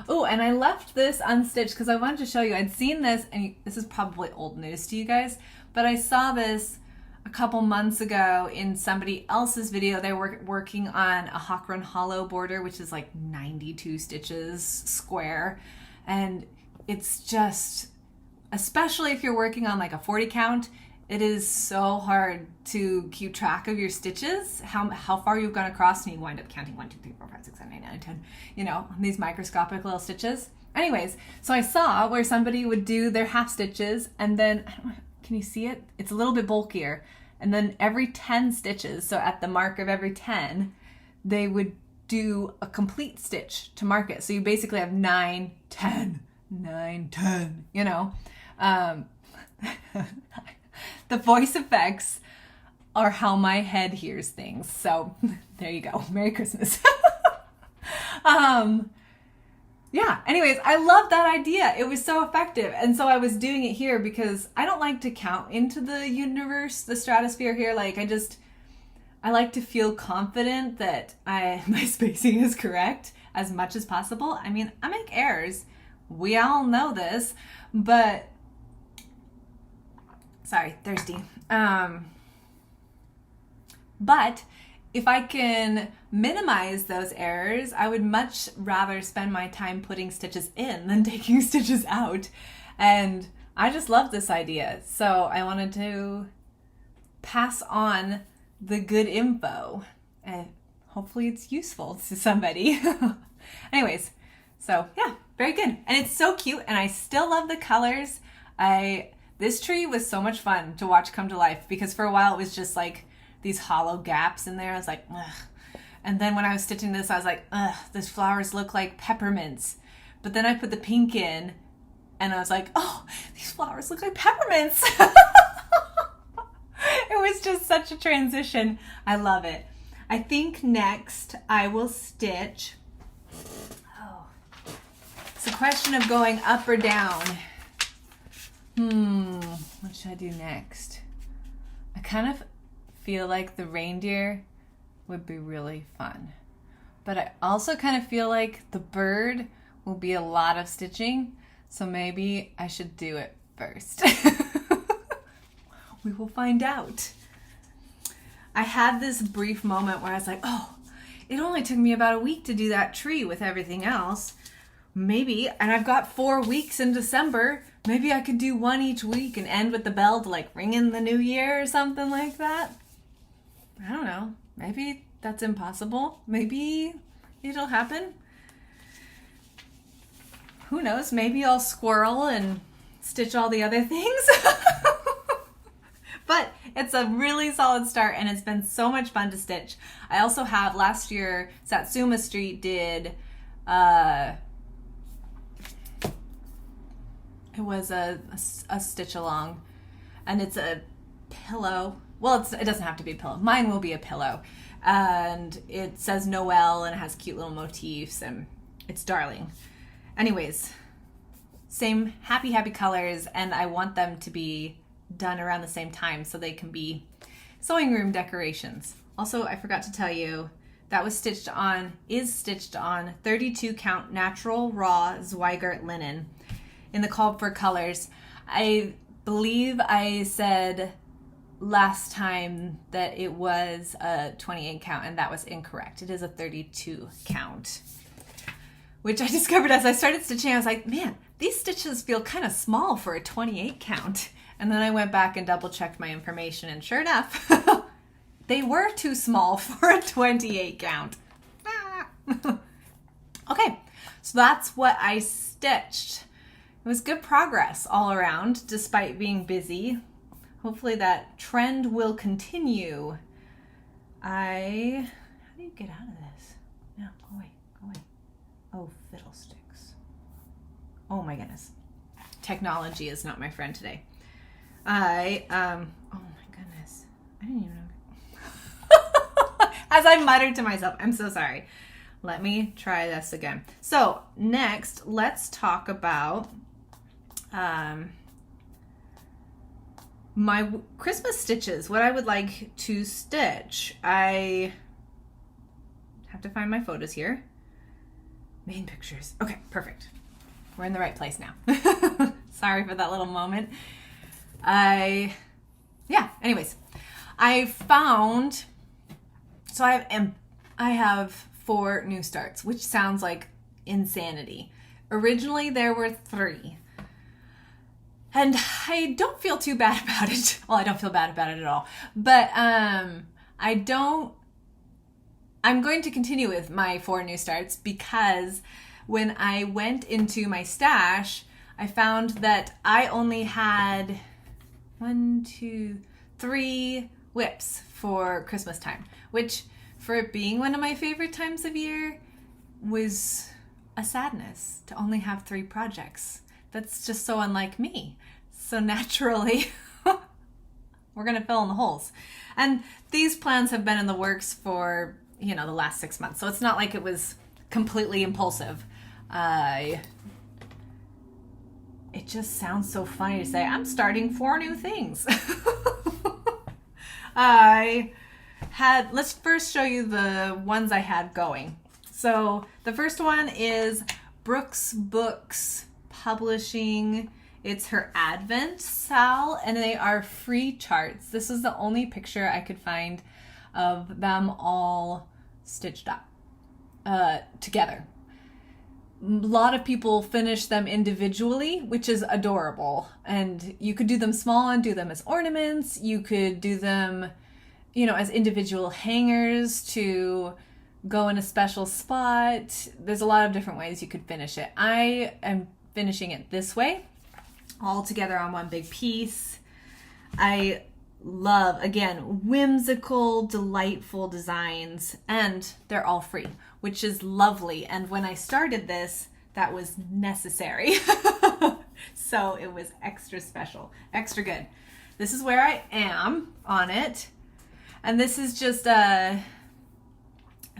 Oh, and I left this unstitched because I wanted to show you. I'd seen this, and this is probably old news to you guys, but I saw this a couple months ago in somebody else's video. They were working on a Hawk Run Hollow border, which is like 92 stitches square. And it's just, especially if you're working on like a 40 count, it is so hard to keep track of your stitches, how far you've gone across, and you wind up counting 1, 2, 3, 4, 5, 6, 7, 8, 9, 10, you know, these microscopic little stitches. Anyways, so I saw where somebody would do their half stitches, and then, I don't know, can you see it? It's a little bit bulkier. And then every 10 stitches, so at the mark of every 10, they would do a complete stitch to mark it. So you basically have 9, 10, 9, 10, you know. The voice effects are how my head hears things. So there you go. Merry Christmas. Yeah, anyways, I love that idea. It was so effective. And so I was doing it here because I don't like to count into the universe, the stratosphere here. Like I like to feel confident that my spacing is correct as much as possible. I mean, I make errors. We all know this, but sorry, thirsty. But if I can minimize those errors, I would much rather spend my time putting stitches in than taking stitches out. And I just love this idea. So I wanted to pass on the good info, and hopefully it's useful to somebody. Anyways, so yeah, very good. And it's so cute, and I still love the colors. This tree was so much fun to watch come to life because for a while it was just like these hollow gaps in there. I was like, ugh. And then when I was stitching this, I was like, ugh, these flowers look like peppermints. But then I put the pink in and I was like, oh, these flowers look like peppermints. It was just such a transition. I love it. I think next I will stitch. Oh, it's a question of going up or down. What should I do next? I kind of feel like the reindeer would be really fun. But I also kind of feel like the bird will be a lot of stitching. So maybe I should do it first. We will find out. I had this brief moment where I was like, oh, it only took me about a week to do that tree with everything else. Maybe, and I've got 4 weeks in December, maybe I could do one each week and end with the bell to like ring in the new year or something like that. I don't know. Maybe that's impossible. Maybe it'll happen. Who knows? Maybe I'll squirrel and stitch all the other things. But it's a really solid start and it's been so much fun to stitch. I also have, last year, Satsuma Street did, it was a stitch along, and it's a pillow. Well, it doesn't have to be a pillow. Mine will be a pillow. And it says Noel and it has cute little motifs and it's darling. Anyways, same happy colors, and I want them to be done around the same time so they can be sewing room decorations. Also, I forgot to tell you, that was stitched on 32 count natural raw Zweigart linen in the call for colors. I believe I said last time that it was a 28 count, and that was incorrect. It is a 32 count, which I discovered as I started stitching. I was like, man, these stitches feel kind of small for a 28 count. And then I went back and double checked my information, and sure enough, they were too small for a 28 count. Okay, so that's what I stitched. It was good progress all around, despite being busy. Hopefully that trend will continue. How do you get out of this? No, go away. Oh, fiddlesticks. Oh my goodness. Technology is not my friend today. Oh my goodness. I didn't even know. As I muttered to myself, I'm so sorry. Let me try this again. So next, let's talk about my Christmas stitches, what I would like to stitch. I have to find my photos here. Main pictures. Okay, perfect. We're in the right place now. Sorry for that little moment. Anyways, I found, so I have 4 new starts, which sounds like insanity. Originally there were 3. And I don't feel too bad about it. Well, I don't feel bad about it at all. But I'm going to continue with my 4 new starts because when I went into my stash, I found that I only had 1, 2, 3 whips for Christmas time, which for it being one of my favorite times of year was a sadness to only have 3 projects. That's just so unlike me. So naturally, we're going to fill in the holes. And these plans have been in the works for, the last 6 months. So it's not like it was completely impulsive. It just sounds so funny to say, I'm starting 4 new things. Let's first show you the ones I had going. So the first one is Brooks Books Publishing. It's her Advent Sal, and they are free charts. This is the only picture I could find of them all stitched up together. A lot of people finish them individually, which is adorable. And you could do them small and do them as ornaments. You could do them, as individual hangers to go in a special spot. There's a lot of different ways you could finish it. I am finishing it this way, all together on one big piece. I love, again, whimsical, delightful designs, and they're all free, which is lovely. And when I started this, that was necessary. So it was extra special, extra good. this is where I am on it. And this is just I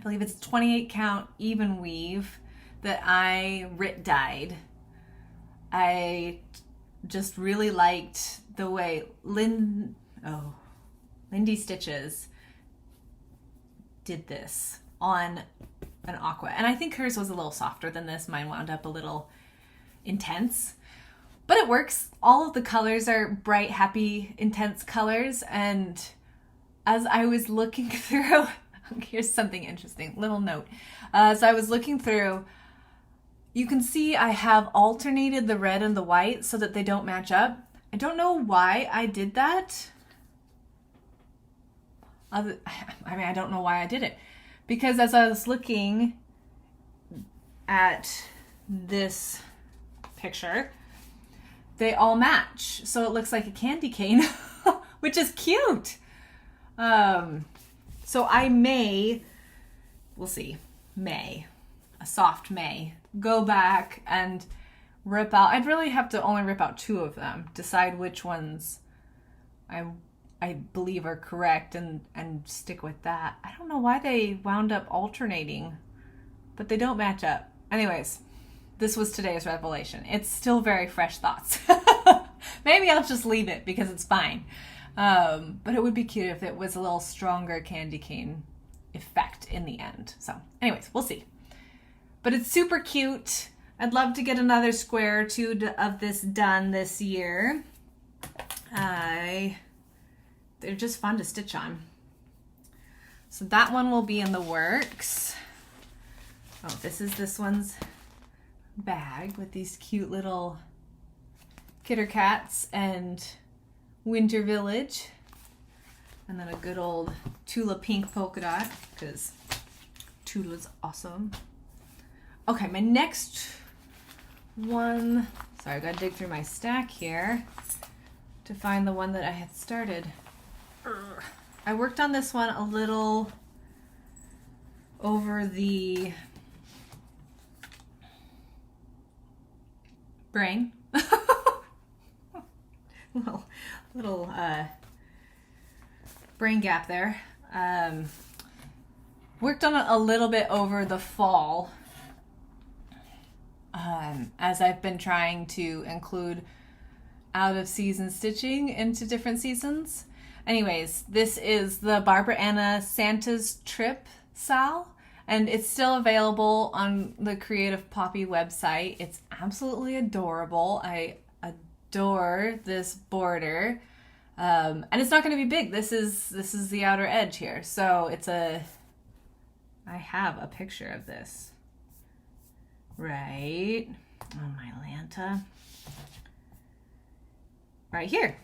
believe it's 28 count even weave that I dyed. I just really liked the way Lindy Stitches did this on an aqua. And I think hers was a little softer than this. Mine wound up a little intense. But it works. All of the colors are bright, happy, intense colors. And as I was looking through, here's something interesting, little note. As I was looking through, you can see I have alternated the red and the white so that they don't match up. I don't know why I did that. I don't know why I did it. Because as I was looking at this picture, they all match. So it looks like a candy cane, which is cute. So I may, we'll see, a soft May, go back and rip out. I'd really have to only rip out 2 of them, decide which ones I believe are correct and stick with that. I don't know why they wound up alternating, but they don't match up. Anyways, this was today's revelation. It's still very fresh thoughts. Maybe I'll just leave it because it's fine. But it would be cute if it was a little stronger candy cane effect in the end. So anyways, we'll see. But it's super cute. I'd love to get another square or 2 of this done this year. They're just fun to stitch on. So that one will be in the works. Oh, this is this one's bag with these cute little Kitter Cats and Winter Village. And then a good old Tula pink polka dot, because Tula's awesome. Okay, my next one, sorry, I've got to dig through my stack here to find the one that I had started. I worked on this one a little over the brain. little brain gap there. Worked on it a little bit over the fall, as I've been trying to include out of season stitching into different seasons. Anyways, this is the Barbara Anna Santa's Trip Sal, and it's still available on the Creative Poppy website. It's absolutely adorable. I adore this border. And it's not going to be big. This is the outer edge here. So I have a picture of this right on my Lanta. Right here.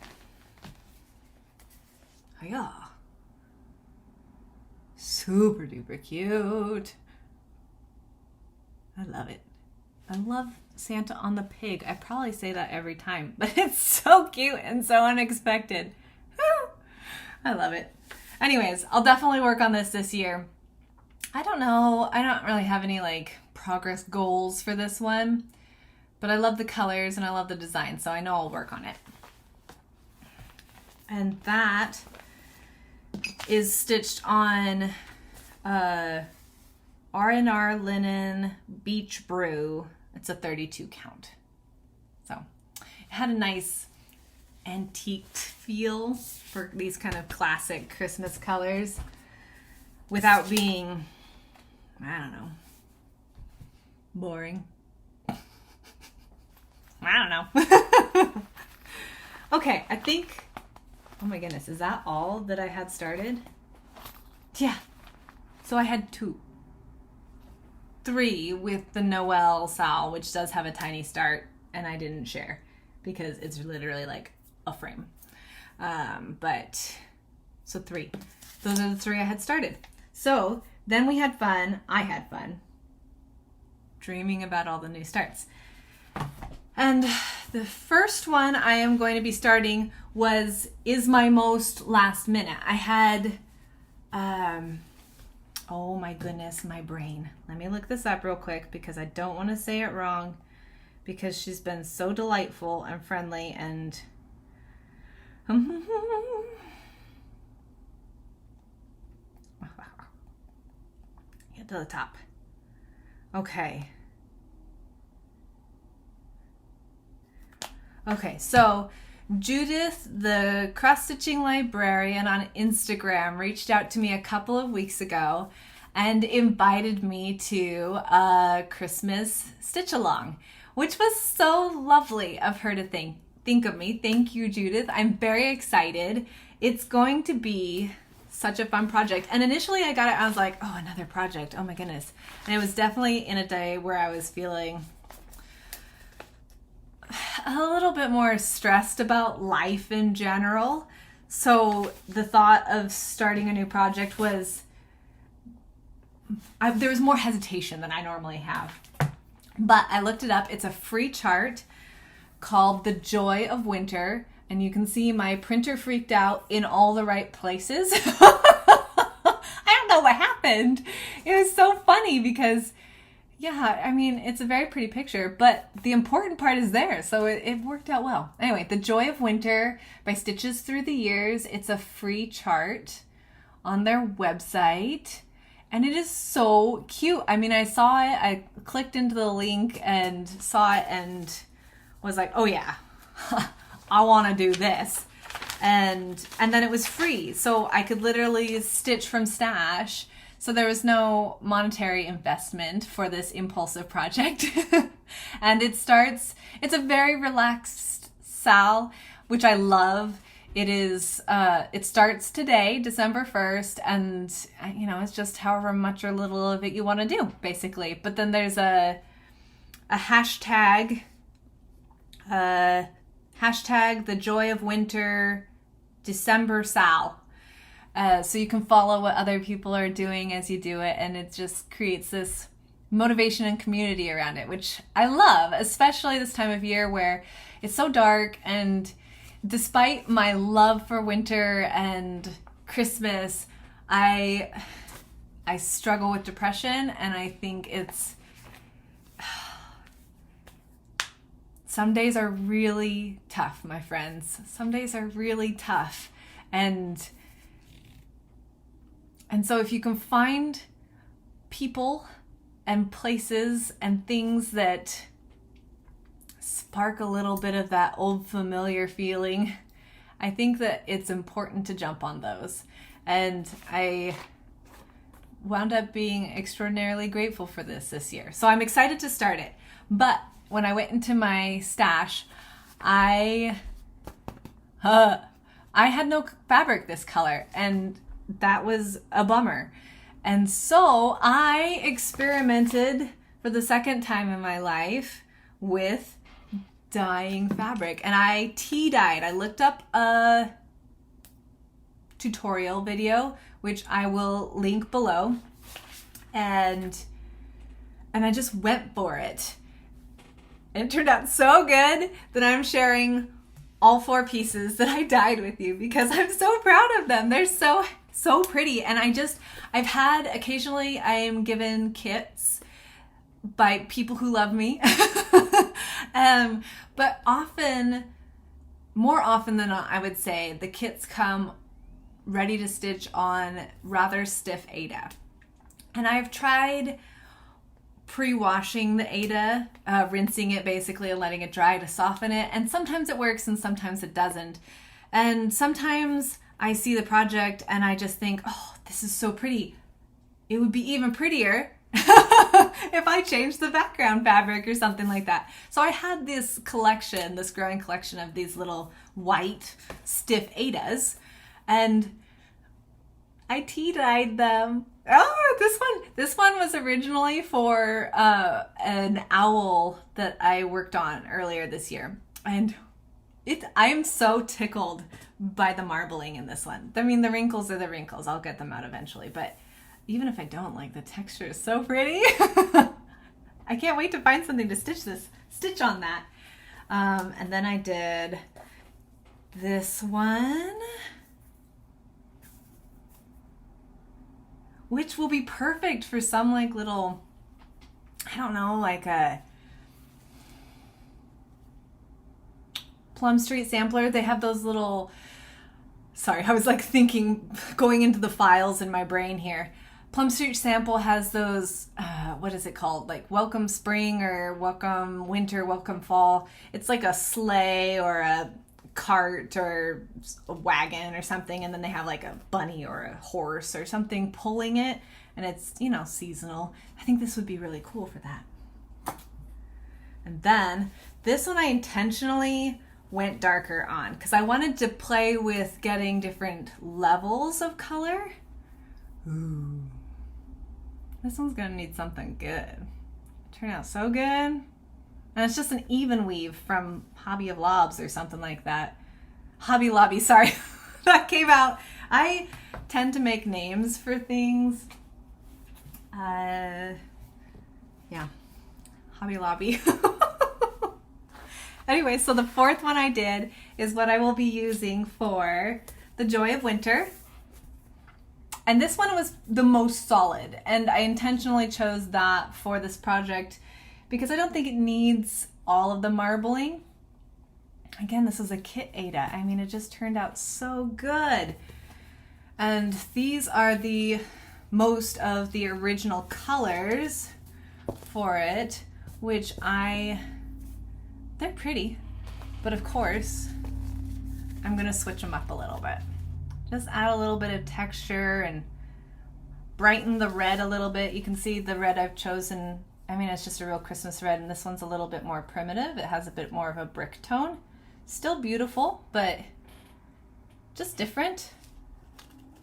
Hiya. Super duper cute. I love it. I love Santa on the pig. I probably say that every time, but it's so cute and so unexpected. I love it. Anyways, I'll definitely work on this year. I don't know. I don't really have any progress goals for this one, but I love the colors and I love the design, so I know I'll work on it. And that is stitched on R&R Linen Beach Brew. It's a 32 count. So it had a nice antiqued feel for these kind of classic Christmas colors without being, I don't know, boring. I don't know. Okay, I think, oh my goodness, is that all that I had started? Yeah. So I had 3 with the Noel Sal, which does have a tiny start, and I didn't share because it's literally like a frame. So 3. Those are the 3 I had started. So then we had fun. I had fun dreaming about all the new starts. And the first one I am going to be starting is my most last minute. I had, oh my goodness, my brain. Let me look this up real quick because I don't want to say it wrong because she's been so delightful and friendly and Get to the top. Okay. Okay, so Judith, the cross-stitching librarian on Instagram, reached out to me a couple of weeks ago and invited me to a Christmas stitch along, which was so lovely of her to think of me. Thank you, Judith. I'm very excited. It's going to be such a fun project. And initially I got it, I was like, oh, another project. Oh my goodness. And it was definitely in a day where I was feeling a little bit more stressed about life in general. So the thought of starting a new project was, there was more hesitation than I normally have. But I looked it up. It's a free chart called The Joy of Winter. And you can see my printer freaked out in all the right places. I don't know what happened. It was so funny because, yeah, I mean, it's a very pretty picture, but the important part is there. So it worked out well. Anyway, The Joy of Winter by Stitches Through the Years. It's a free chart on their website. And it is so cute. I mean, I saw it, I clicked into the link and saw it and was like, oh yeah, I want to do this. And then it was free. So I could literally stitch from stash. So there was no monetary investment for this impulsive project. And it's a very relaxed SAL, which I love. It starts today, December 1st, and it's just however much or little of it you want to do, basically. But then there's a hashtag, The Joy of Winter December Sal. So you can follow what other people are doing as you do it, and it just creates this motivation and community around it, which I love, especially this time of year where it's so dark. And despite my love for winter and Christmas, I struggle with depression, and I think some days are really tough, my friends. Some days are really tough. And so if you can find people and places and things that spark a little bit of that old familiar feeling, I think that it's important to jump on those. And I wound up being extraordinarily grateful for this year. So I'm excited to start it. But when I went into my stash, I had no fabric this color, and that was a bummer. And so I experimented for the second time in my life with dyeing fabric, and I tea dyed. I looked up a tutorial video, which I will link below, and I just went for it. And it turned out so good that I'm sharing all 4 pieces that I dyed with you because I'm so proud of them. They're so pretty. And occasionally I am given kits by people who love me. But more often than not, I would say the kits come ready to stitch on rather stiff Aida. And I've tried pre-washing the Aida, rinsing it basically and letting it dry to soften it. And sometimes it works and sometimes it doesn't. And sometimes I see the project and I just think, oh, this is so pretty. It would be even prettier if I changed the background fabric or something like that. So I had this growing collection of these little white stiff Aidas, and I tea dyed them. Oh, this one was originally for an owl that I worked on earlier this year. And I'm so tickled by the marbling in this one. I mean, the wrinkles are the wrinkles. I'll get them out eventually. But even if I don't, the texture is so pretty. I can't wait to find something to stitch on that. And then I did this one, which will be perfect for some little, I don't know, a Plum Street sampler. They have those little sorry, I was like thinking, going into the files in my brain here. Plum Street Sample has those, what is it called? Like Welcome Spring or Welcome Winter, Welcome Fall. It's like a sleigh or a cart or a wagon or something, and then they have like a bunny or a horse or something pulling it, and it's, you know, seasonal. I think this would be really cool for that. And then this one I intentionally went darker on because I wanted to play with getting different levels of color. Ooh. This one's gonna need something good. It turned out so good. And it's just an even weave from Hobby of Lobs or something like that. Hobby Lobby, sorry. That came out. I tend to make names for things. Yeah. Hobby Lobby. Anyway, so the fourth one I did is what I will be using for the Joy of Winter. And this one was the most solid, and I intentionally chose that for this project because I don't think it needs all of the marbling. Again, this was a kit Ada. I mean, it just turned out so good. And these are the most of the original colors for it, which they're pretty, but of course, I'm gonna switch them up a little bit. Just add a little bit of texture and brighten the red a little bit. You can see the red I've chosen. I mean, it's just a real Christmas red, and this one's a little bit more primitive. It has a bit more of a brick tone. Still beautiful, but just different.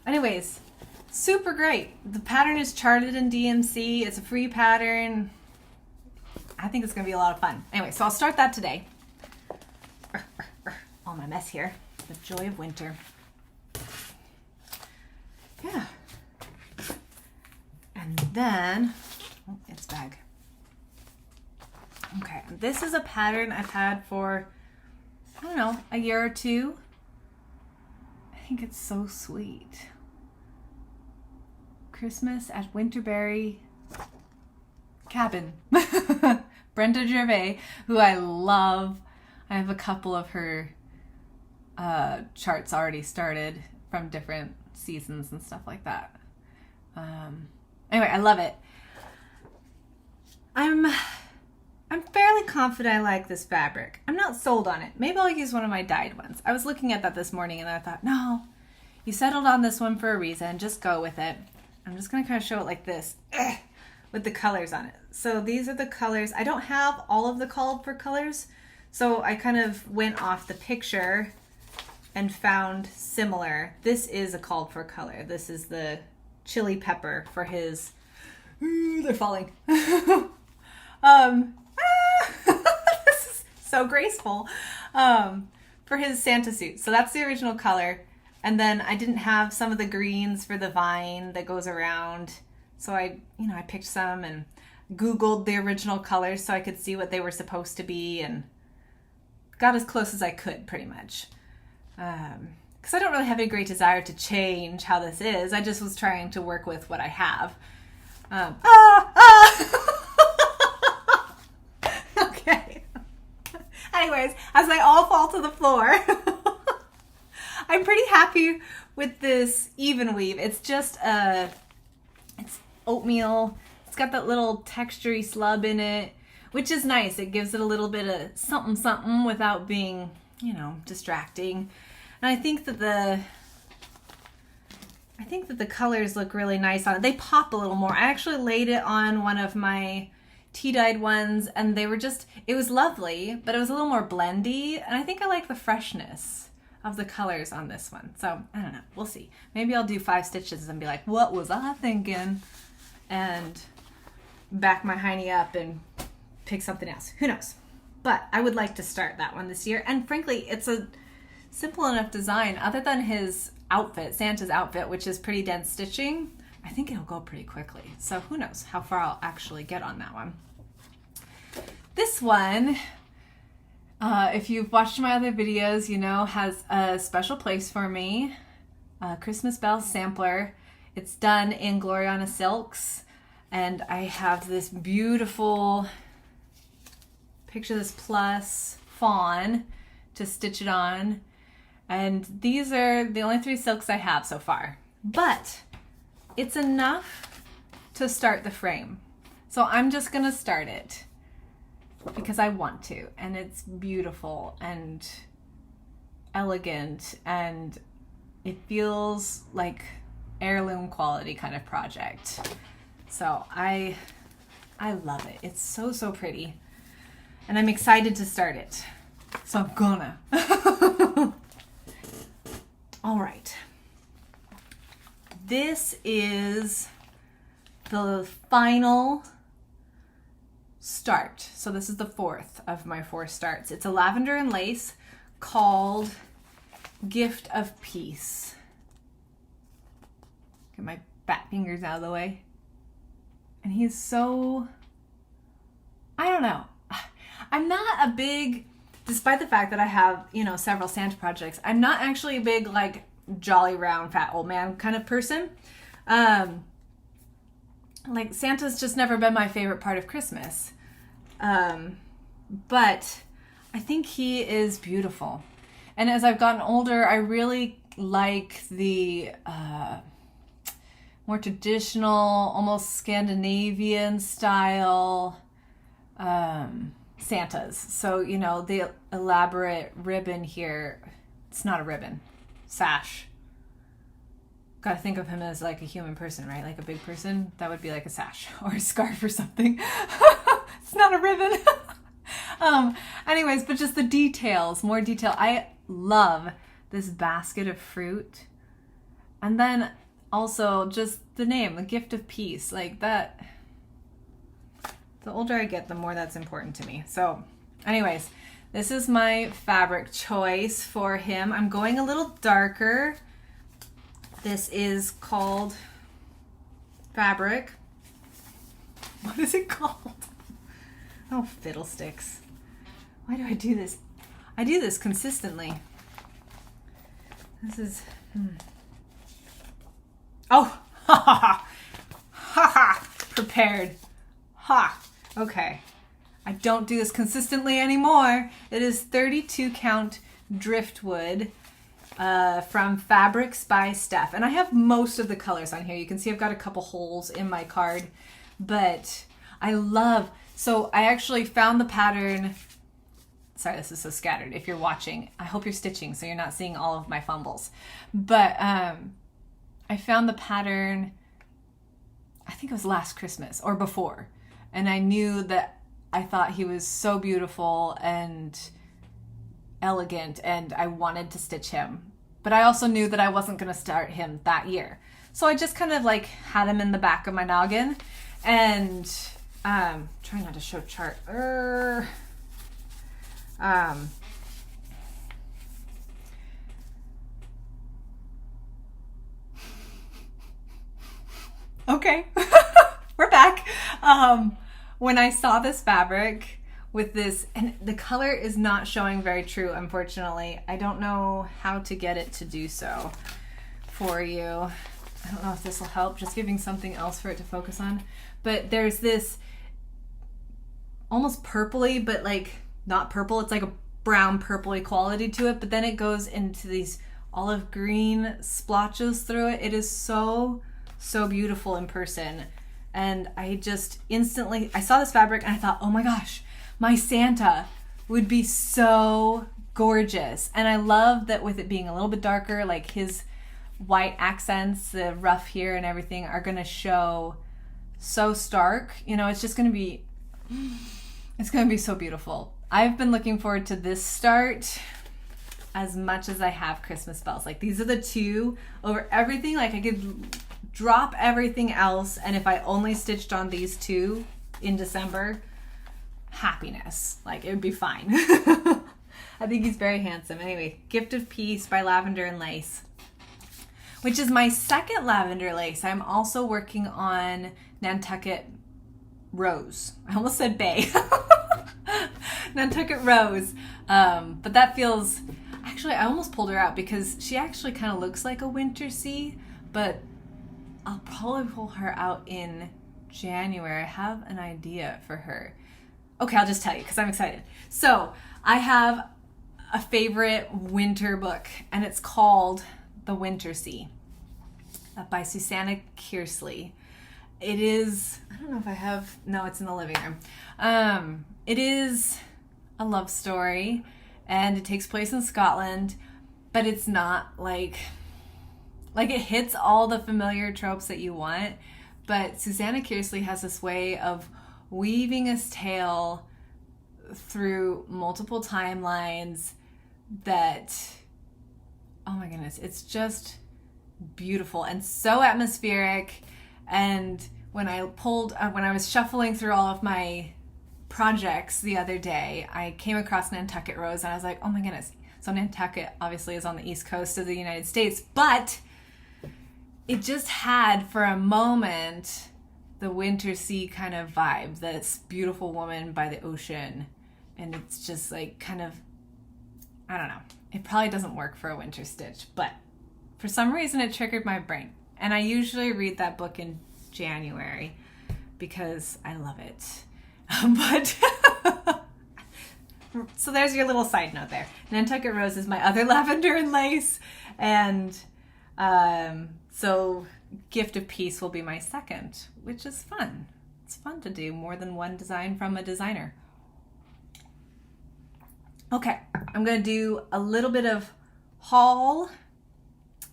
Anyways, super great. The pattern is charted in DMC. It's a free pattern. I think it's gonna be a lot of fun. Anyway, so I'll start that today. All my mess here. The Joy of Winter. Yeah. And then, oh, it's bag. Okay, this is a pattern I've had for, I don't know, a year or two. I think it's so sweet. Christmas at Winterberry Cabin. Brenda Gervais, who I love. I have a couple of her charts already started from different seasons and stuff like that. Anyway, I love it. I'm fairly confident I like this fabric. I'm not sold on it. Maybe I'll use one of my dyed ones. I was looking at that this morning and I thought, no, you settled on this one for a reason. Just go with it. I'm just going to kind of show it like this with the colors on it. So these are the colors. I don't have all of the called for colors, so I kind of went off the picture and found similar. This is a called for color. This is the chili pepper for his, they're falling. This is so graceful. For his Santa suit. So that's the original color. And then I didn't have some of the greens for the vine that goes around. So I picked some and Googled the original colors so I could see what they were supposed to be and got as close as I could pretty much. Because I don't really have any great desire to change how this is. I just was trying to work with what I have. Okay. Anyways, as they all fall to the floor, I'm pretty happy with this even weave. It's just it's oatmeal. It's got that little textury slub in it, which is nice. It gives it a little bit of something something without being, distracting. And I think that the colors look really nice on it. They pop a little more. I actually laid it on one of my tea-dyed ones, and they were it was lovely, but it was a little more blendy, and I think I like the freshness of the colors on this one. So, I don't know. We'll see. Maybe I'll do 5 stitches and be like, what was I thinking? And back my hiney up and pick something else. Who knows? But I would like to start that one this year. And frankly, it's a simple enough design. Other than his outfit, Santa's outfit, which is pretty dense stitching, I think it'll go pretty quickly. So who knows how far I'll actually get on that one. This one, if you've watched my other videos, has a special place for me. Christmas Bell Sampler. It's done in Gloriana Silks. And I have this beautiful, picture this plus fawn to stitch it on. And these are the only 3 silks I have so far. But it's enough to start the frame. So I'm just gonna start it because I want to. And it's beautiful and elegant, and it feels like heirloom quality kind of project. So I love it. It's so, so pretty. And I'm excited to start it. So I'm gonna. All right. This is the final start. So this is the 4th of my 4 starts. It's a lavender and lace called Gift of Peace. Get my fat fingers out of the way. And he's so, I don't know. I'm not a big, despite the fact that I have, you know, several Santa projects, I'm not actually a big, like, jolly round fat old man kind of person. Like, Santa's just never been my favorite part of Christmas. But I think he is beautiful. And as I've gotten older, I really like the more traditional, almost Scandinavian style Santas. So, you know, the elaborate ribbon here, it's not a ribbon, sash. Gotta think of him as like a human person, right? Like a big person. That would be like a sash or a scarf or something. It's not a ribbon. Anyways, but just the details, more detail. I love this basket of fruit. And then also just the name, the Gift of Peace. Like that, the older I get, the more that's important to me. So anyways, this is my fabric choice for him. I'm going a little darker. This is called Fabric. What is it called? Oh, fiddlesticks. Why do I do this? I do this consistently. This is... Oh! Ha ha ha! Ha ha! Prepared. Ha! Okay. I don't do this consistently anymore. It is 32 count driftwood from Fabrics by Steph. And I have most of the colors on here. You can see I've got a couple holes in my card. But I love... So I actually found the pattern... Sorry, this is so scattered. If you're watching, I hope you're stitching so you're not seeing all of my fumbles. But I found the pattern, I think it was last Christmas or before. And I knew that I thought he was so beautiful and elegant and I wanted to stitch him. But I also knew that I wasn't going to start him that year. So I just kind of like had him in the back of my noggin and trying not to show chart. Okay, we're back. When I saw this fabric with this, and the color is not showing very true, unfortunately. I don't know how to get it to do so for you. I don't know if this will help, just giving something else for it to focus on. But there's this almost purpley, but like not purple. It's like a brown purpley quality to it, but then it goes into these olive green splotches through it. It is so beautiful in person. And I just instantly, I saw this fabric and I thought, oh my gosh, my Santa would be so gorgeous. And I love that with it being a little bit darker, like his white accents, the rough here and everything are gonna show so stark. You know, it's just gonna be, it's gonna be so beautiful. I've been looking forward to this start as much as I have Christmas bells. Like these are the two over everything. Like I could drop everything else, and if I only stitched on these two in December, happiness. Like it would be fine. I think he's very handsome. Anyway, Gift of Peace by Lavender and Lace, which is my second lavender lace. I'm also working on Nantucket Rose. I almost said Bay. Nantucket Rose. But that feels, actually I almost pulled her out because she actually kind of looks like a winter sea, but I'll probably pull her out in January. I have an idea for her. Okay, I'll just tell you because I'm excited. So I have a favorite winter book, and it's called The Winter Sea by Susanna Kearsley. It is, I don't know if I have, no, it's in the living room. It is a love story, and it takes place in Scotland, but it's not like it hits all the familiar tropes that you want, but Susanna Kearsley has this way of weaving his tale through multiple timelines that, oh my goodness, it's just beautiful and so atmospheric. And when I was shuffling through all of my projects the other day, I came across Nantucket Rose, and I was like, oh my goodness. So Nantucket obviously is on the east coast of the United States, but it just had for a moment the winter sea kind of vibe, this beautiful woman by the ocean. And it's just like kind of, I don't know. It probably doesn't work for a winter stitch, but for some reason it triggered my brain. And I usually read that book in January because I love it. But so there's your little side note there. Nantucket Rose is my other Lavender and Lace. And so Gift of Peace will be my second, which is fun. It's fun to do more than one design from a designer. Okay, I'm going to do a little bit of haul,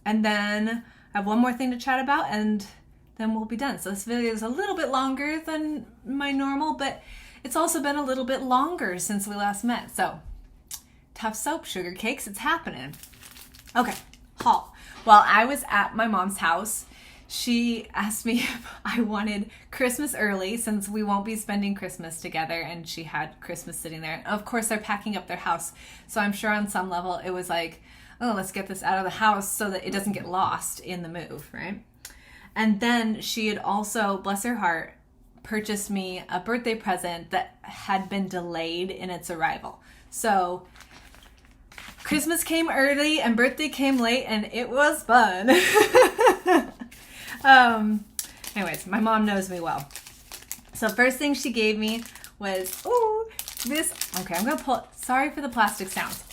and then I have one more thing to chat about, and then we'll be done. So this video is a little bit longer than my normal, but it's also been a little bit longer since we last met. So tough soap, sugar cakes, it's happening. Okay, haul. Well, I was at my mom's house. She asked me if I wanted Christmas early since we won't be spending Christmas together, and she had Christmas sitting there. Of course, they're packing up their house, so I'm sure on some level it was like, oh, let's get this out of the house so that it doesn't get lost in the move, right? And then she had also, bless her heart, purchased me a birthday present that had been delayed in its arrival. So Christmas came early and birthday came late, and it was fun. Anyways, my mom knows me well. So first thing she gave me was, this, okay, I'm going to pull, sorry for the plastic sounds.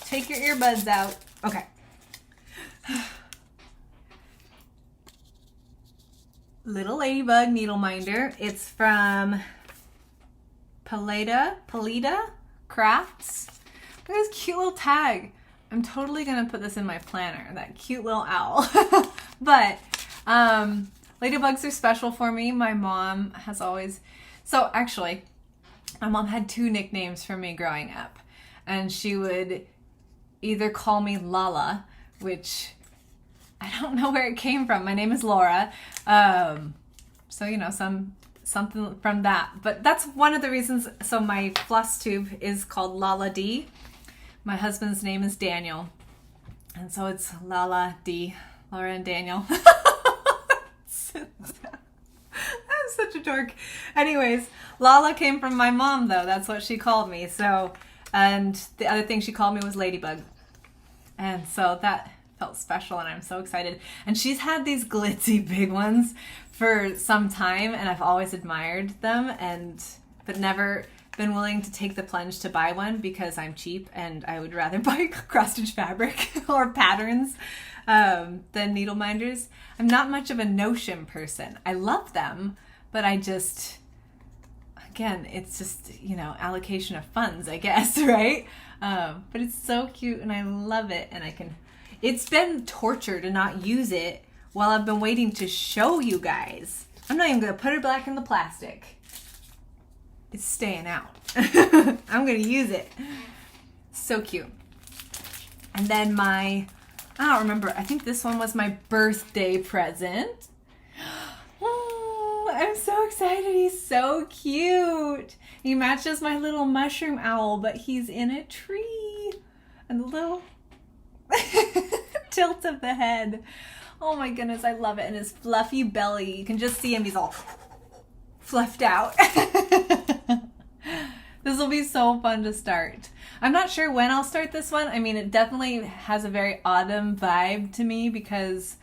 Take your earbuds out. Okay. Little Ladybug needle minder. It's from Paleta Crafts. Look at this cute little tag. I'm totally going to put this in my planner, that cute little owl. But ladybugs are special for me. My mom has always... So actually, my mom had two nicknames for me growing up. And she would either call me Lala, which I don't know where it came from. My name is Laura. So, you know, something from that. But that's one of the reasons. So my Flosstube is called Lala D. My husband's name is Daniel. And so it's Lala D. Laura and Daniel. I'm such a dork. Anyways, Lala came from my mom, though. That's what she called me. So, and the other thing she called me was Ladybug. And so that felt special, and I'm so excited. And she's had these glitzy big ones for some time, and I've always admired them, but never been willing to take the plunge to buy one because I'm cheap and I would rather buy cross-stitch fabric or patterns than needle minders. I'm not much of a notion person. I love them, but I just, again, it's just, you know, allocation of funds, I guess, right? But it's so cute and I love it, and it's been torture to not use it while I've been waiting to show you guys. I'm not even gonna put it back in the plastic. It's staying out. I'm gonna use it. So cute. And then I don't remember, I think this one was my birthday present. Oh, I'm so excited. He's so cute. He matches my little mushroom owl, but he's in a tree. And the little tilt of the head. Oh my goodness, I love it. And his fluffy belly, you can just see him, he's all fluffed out. This will be so fun to start. I'm not sure when I'll start this one. I mean, it definitely has a very autumn vibe to me because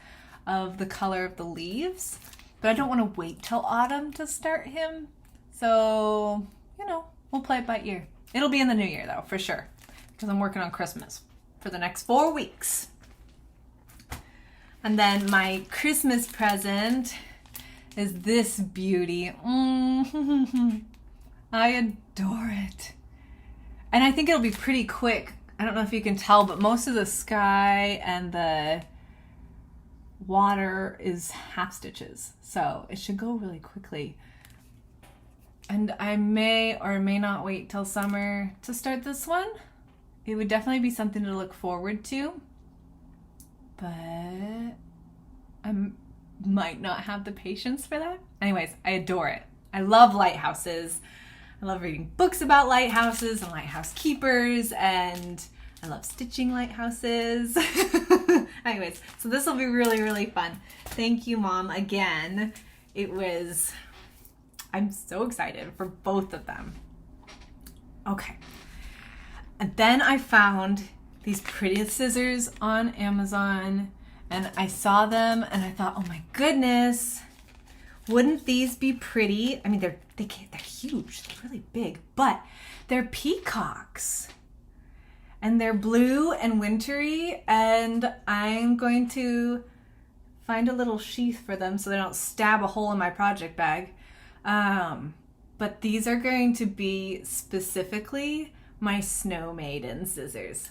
of the color of the leaves, but I don't want to wait till autumn to start him. So, you know, we'll play it by ear. It'll be in the new year though, for sure, because I'm working on Christmas for the next 4 weeks. And then my Christmas present is this beauty. I adore it. And I think it'll be pretty quick. I don't know if you can tell, but most of the sky and the water is half stitches. So it should go really quickly. And I may or may not wait till summer to start this one. It would definitely be something to look forward to. But I might not have the patience for that. Anyways, I adore it. I love lighthouses. I love reading books about lighthouses and lighthouse keepers, and I love stitching lighthouses. Anyways, so this will be really, really fun. Thank you, Mom, again. I'm so excited for both of them. Okay. And then I found these pretty scissors on Amazon, and I saw them and I thought, oh my goodness, wouldn't these be pretty? I mean, they're huge, they're really big, but they're peacocks. And they're blue and wintry, and I'm going to find a little sheath for them so they don't stab a hole in my project bag. But these are going to be specifically my Snow Maiden scissors.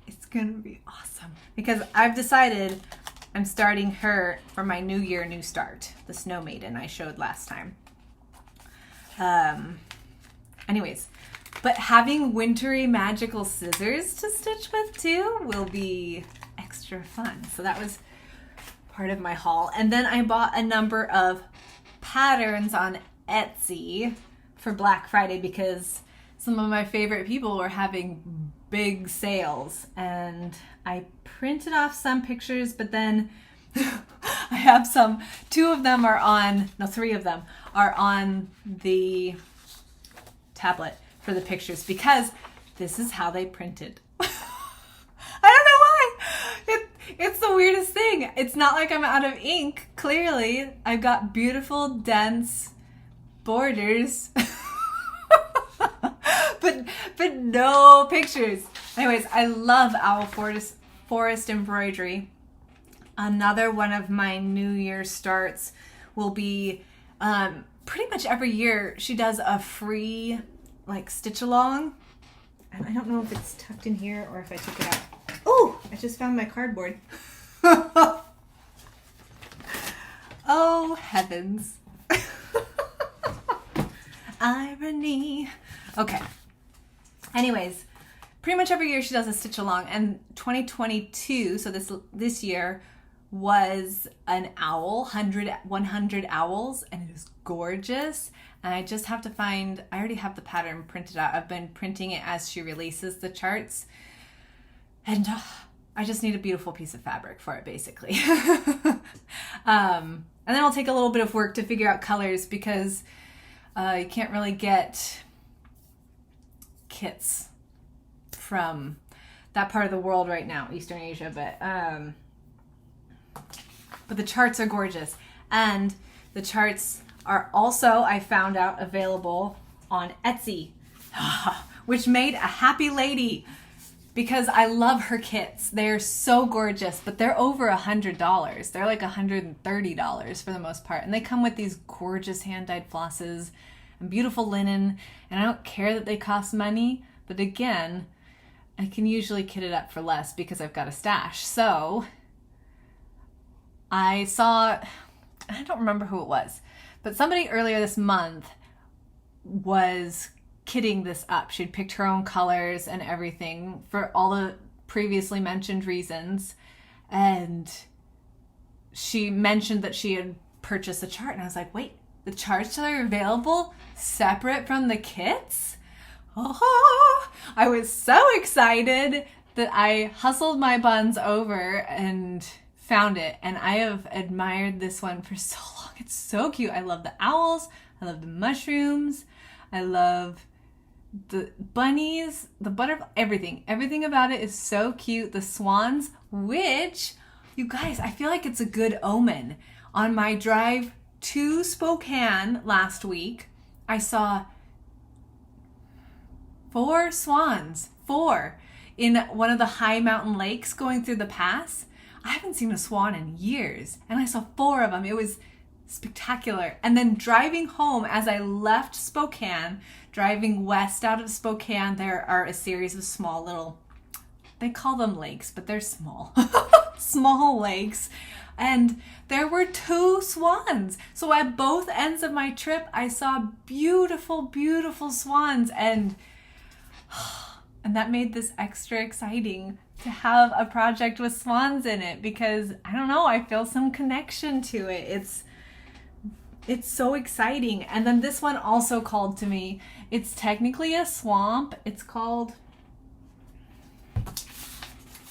It's gonna be awesome because I've decided I'm starting her for my New Year, New Start, the Snow Maiden I showed last time. Anyways, but having wintry magical scissors to stitch with too will be extra fun. So that was part of my haul. And then I bought a number of patterns on Etsy for Black Friday because some of my favorite people were having big sales, and I printed off some pictures, but then I have three of them are on the tablet for the pictures because this is how they printed. I don't know why. It's the weirdest thing. It's not like I'm out of ink. Clearly, I've got beautiful, dense borders, but no pictures. Anyways, I love Owl Forest embroidery. Another one of my New Year starts will be pretty much every year she does a free stitch along. And I don't know if it's tucked in here or if I took it out. Oh, I just found my cardboard. Oh, heavens. Irony. Okay. Anyways, pretty much every year she does a stitch along, and 2022, so this year, was an owl, 100 owls, and it is gorgeous. And I just have to I already have the pattern printed out. I've been printing it as she releases the charts. And I just need a beautiful piece of fabric for it, basically. And then it'll take a little bit of work to figure out colors because you can't really get kits from that part of the world right now, Eastern Asia, but the charts are gorgeous. And the charts are also, I found out, available on Etsy, which made a happy lady because I love her kits. They're so gorgeous, but they're over $100. They're like $130 for the most part. And they come with these gorgeous hand-dyed flosses and beautiful linen. And I don't care that they cost money, but again, I can usually kit it up for less because I've got a stash. So I don't remember who it was, but somebody earlier this month was kitting this up. She'd picked her own colors and everything for all the previously mentioned reasons. And she mentioned that she had purchased a chart. And I was like, wait, the charts are available separate from the kits? Oh, I was so excited that I hustled my buns over and found it. And I have admired this one for so long. It's so cute. I love the owls. I love the mushrooms. I love the bunnies, the butterfly, everything. Everything about it is so cute. The swans, which, you guys, I feel like it's a good omen. On my drive to Spokane last week, I saw 4 swans, 4, in one of the high mountain lakes going through the pass. I haven't seen a swan in years, and I saw 4 of them. It was spectacular. And then driving home, as I left Spokane, driving west out of Spokane, there are a series of small little, they call them lakes, but they're small, small lakes. And there were 2 swans. So at both ends of my trip, I saw beautiful, beautiful swans. And that made this extra exciting to have a project with swans in it, because I don't know, I feel some connection to it. It's so exciting. And then this one also called to me. It's technically a swamp. It's called,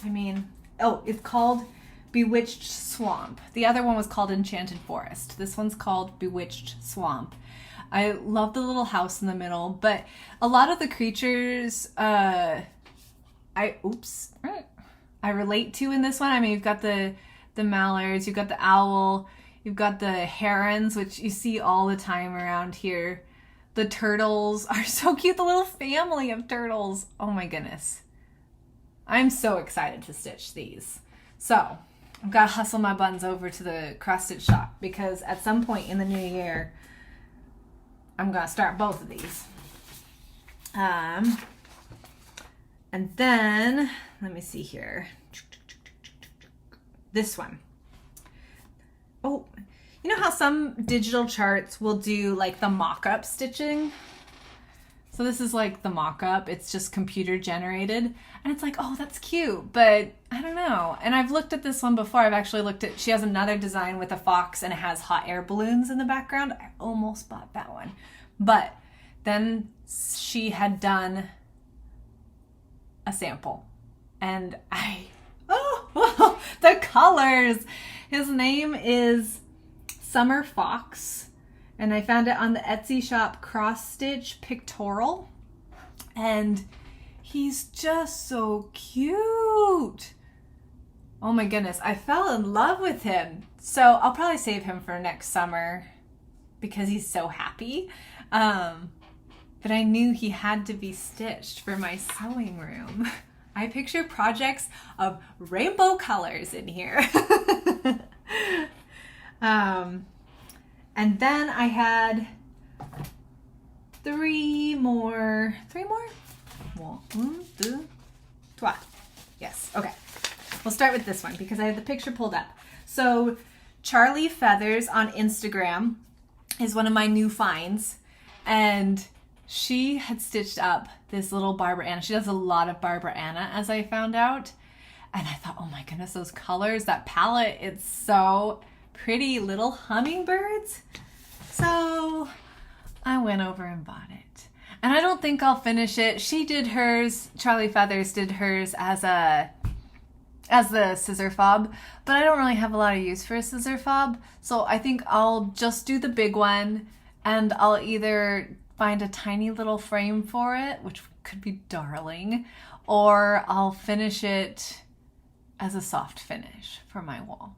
it's called Bewitched Swamp. The other one was called Enchanted Forest. This one's called Bewitched Swamp. I love the little house in the middle, but a lot of the creatures I relate to in this one. I mean, you've got the mallards, you've got the owl, you've got the herons, which you see all the time around here. The turtles are so cute, the little family of turtles. Oh my goodness. I'm so excited to stitch these. So I've got to hustle my buns over to the cross stitch shop, because at some point in the new year, I'm going to start both of these. And then, let me see here. This one. Oh, you know how some digital charts will do like the mock-up stitching? So this is like the mock-up. It's just computer generated. And it's like, oh, that's cute. But I don't know. And I've looked at this one before. I've actually looked at, she has another design with a fox and it has hot air balloons in the background. I almost bought that one. But then she had done a sample. And the colors. His name is Summer Fox. And I found it on the Etsy shop Cross Stitch Pictorial. And he's just so cute. Oh my goodness, I fell in love with him. So I'll probably save him for next summer because he's so happy. But I knew he had to be stitched for my sewing room. I picture projects of rainbow colors in here. And then I had 3 more. 1, 2, 3. Yes, okay. We'll start with this one because I have the picture pulled up. So Charlie Feathers on Instagram is one of my new finds. And she had stitched up this little Barbara Anna. She does a lot of Barbara Anna, as I found out. And I thought, oh my goodness, those colors, that palette, it's so pretty. Little hummingbirds. So I went over and bought it. And I don't think I'll finish it. She did hers, Charlie Feathers did hers as the scissor fob, but I don't really have a lot of use for a scissor fob. So I think I'll just do the big one, and I'll either find a tiny little frame for it, which could be darling, or I'll finish it as a soft finish for my wall.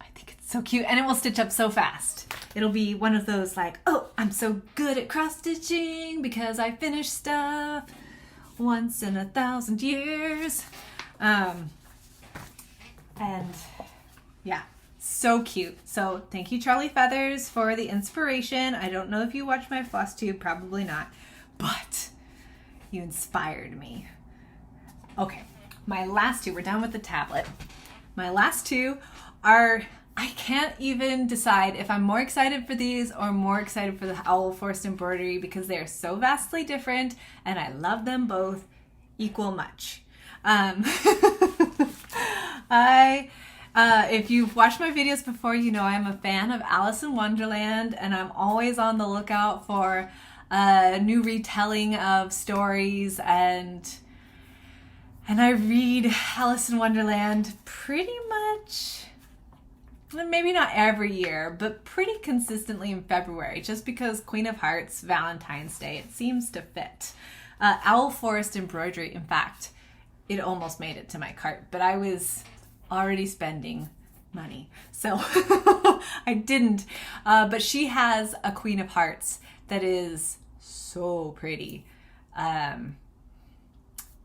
I think it's so cute, and it will stitch up so fast. It'll be one of those like, oh, I'm so good at cross stitching because I finish stuff once in 1,000 years. And yeah, so cute. So thank you, Charlie Feathers, for the inspiration. I don't know if you watch my Flosstube, probably not, but you inspired me. Okay, my last 2, we're done with the tablet. My last 2 are, I can't even decide if I'm more excited for these or more excited for the Owl Forest embroidery because they are so vastly different and I love them both equal much. If you've watched my videos before, you know I'm a fan of Alice in Wonderland, and I'm always on the lookout for a new retelling of stories, and I read Alice in Wonderland pretty much, maybe not every year, but pretty consistently in February, just because Queen of Hearts, Valentine's Day, it seems to fit. Owl Forest embroidery, in fact, it almost made it to my cart, but I was already spending money, so I didn't. But she has a Queen of Hearts that is so pretty.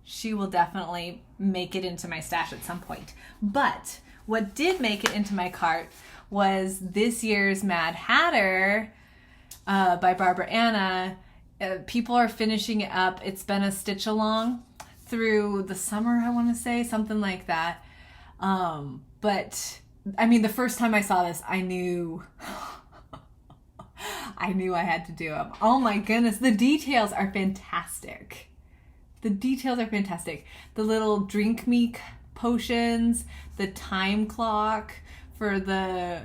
she will definitely make it into my stash at some point. But what did make it into my cart was this year's Mad Hatter by Barbara Anna. People are finishing it up. It's been a stitch along through the summer, I want to say, something like that. But I mean, the first time I saw this, I knew I had to do them. Oh my goodness, the details are fantastic. The details are fantastic. The little drink me potions, the time clock for the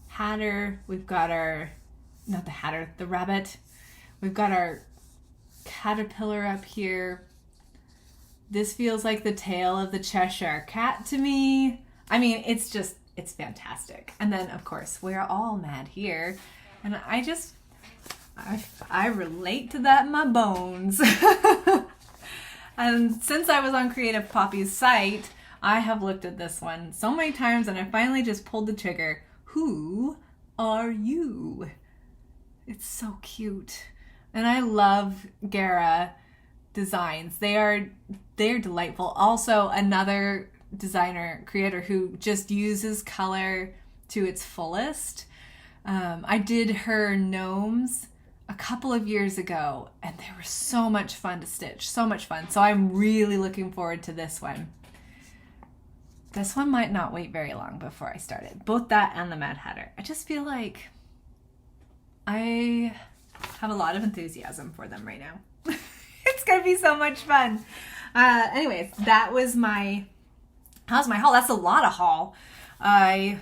Hatter. We've got our, not the Hatter, the rabbit. We've got our caterpillar up here. This feels like the tail of the Cheshire Cat to me. I mean, it's fantastic. And then, of course, we're all mad here. And I relate to that in my bones. And since I was on Creative Poppy's site, I have looked at this one so many times and I finally just pulled the trigger. Who are you? It's so cute. And I love Gera designs. They're delightful. Also, another creator who just uses color to its fullest. I did her gnomes a couple of years ago and they were so much fun to stitch. So much fun. So I'm really looking forward to this one. This one might not wait very long before I start it. Both that and the Mad Hatter. I just feel like I have a lot of enthusiasm for them right now. It's gonna be so much fun. Anyways, that was my haul. That's a lot of haul. I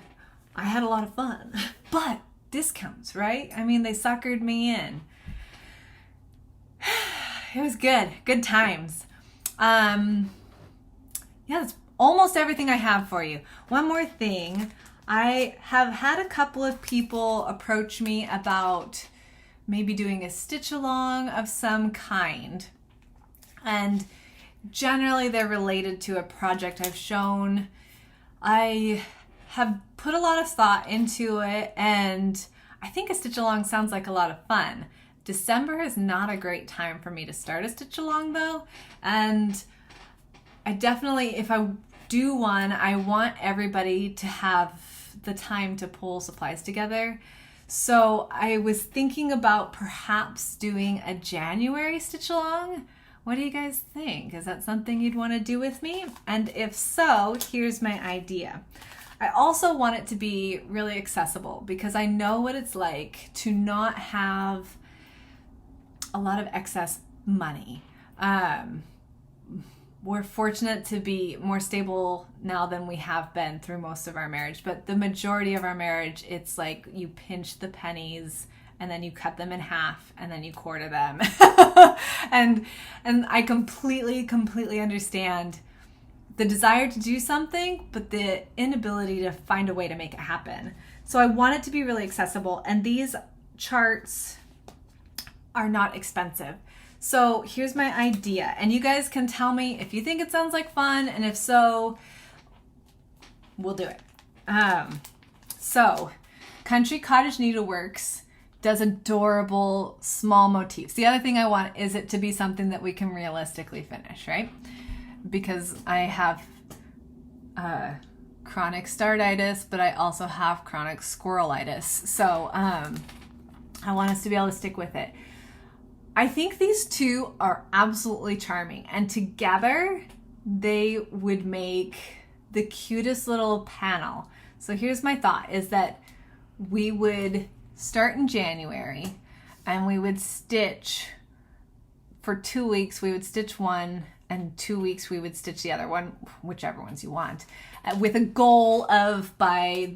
had a lot of fun, but discounts, right? I mean, they suckered me in. It was good times. Yeah, that's almost everything I have for you. One more thing. I have had a couple of people approach me about maybe doing a stitch along of some kind. And generally they're related to a project I've shown. I have put a lot of thought into it and I think a stitch along sounds like a lot of fun. December is not a great time for me to start a stitch along though. And I definitely, if I do one, I want everybody to have the time to pull supplies together. So I was thinking about perhaps doing a January stitch along. What do you guys think? Is that something you'd want to do with me? And if so, here's my idea. I also want it to be really accessible because I know what it's like to not have a lot of excess money. We're fortunate to be more stable now than we have been through most of our marriage, but the majority of our marriage, it's like you pinch the pennies and then you cut them in half and then you quarter them. and I completely understand the desire to do something, but the inability to find a way to make it happen. So I want it to be really accessible, and these charts are not expensive. So here's my idea, and you guys can tell me if you think it sounds like fun, and if so, we'll do it. So Country Cottage Needleworks does adorable small motifs. The other thing I want is it to be something that we can realistically finish, right? Because I have chronic startitis, but I also have chronic squirrelitis. So I want us to be able to stick with it. I think these two are absolutely charming, and together they would make the cutest little panel. So here's my thought, is that we would start in January and we would stitch for 2 weeks. We would stitch one, and 2 weeks we would stitch the other one, whichever ones you want, with a goal of by,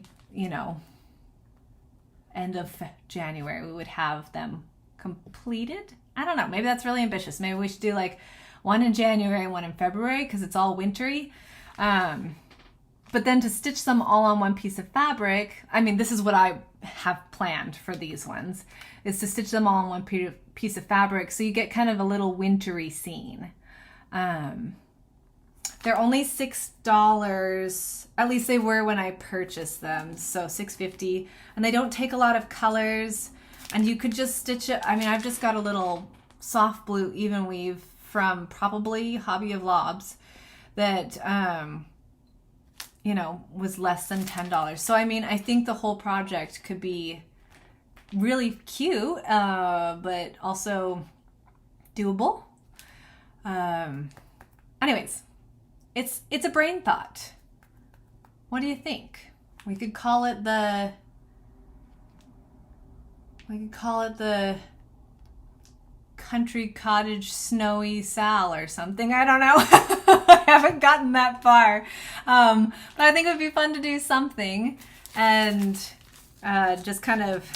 end of January, we would have them completed. I don't know, maybe that's really ambitious. Maybe we should do like one in January and one in February because it's all wintry. But then to stitch them all on one piece of fabric, I mean, this is what I have planned for these ones, is to stitch them all on one piece of fabric so you get kind of a little wintry scene. They're only $6, at least they were when I purchased them, so $6.50, and they don't take a lot of colors, and you could just stitch it. I mean, I've just got a little soft blue even weave from probably Hobby of Lobs that, you know, was less than $10. So, I mean, I think the whole project could be really cute, but also doable. Anyways, it's a brain thought. What do you think? We could call it the Country Cottage Snowy Sal or something. I don't know. I haven't gotten that far. But I think it would be fun to do something and just kind of,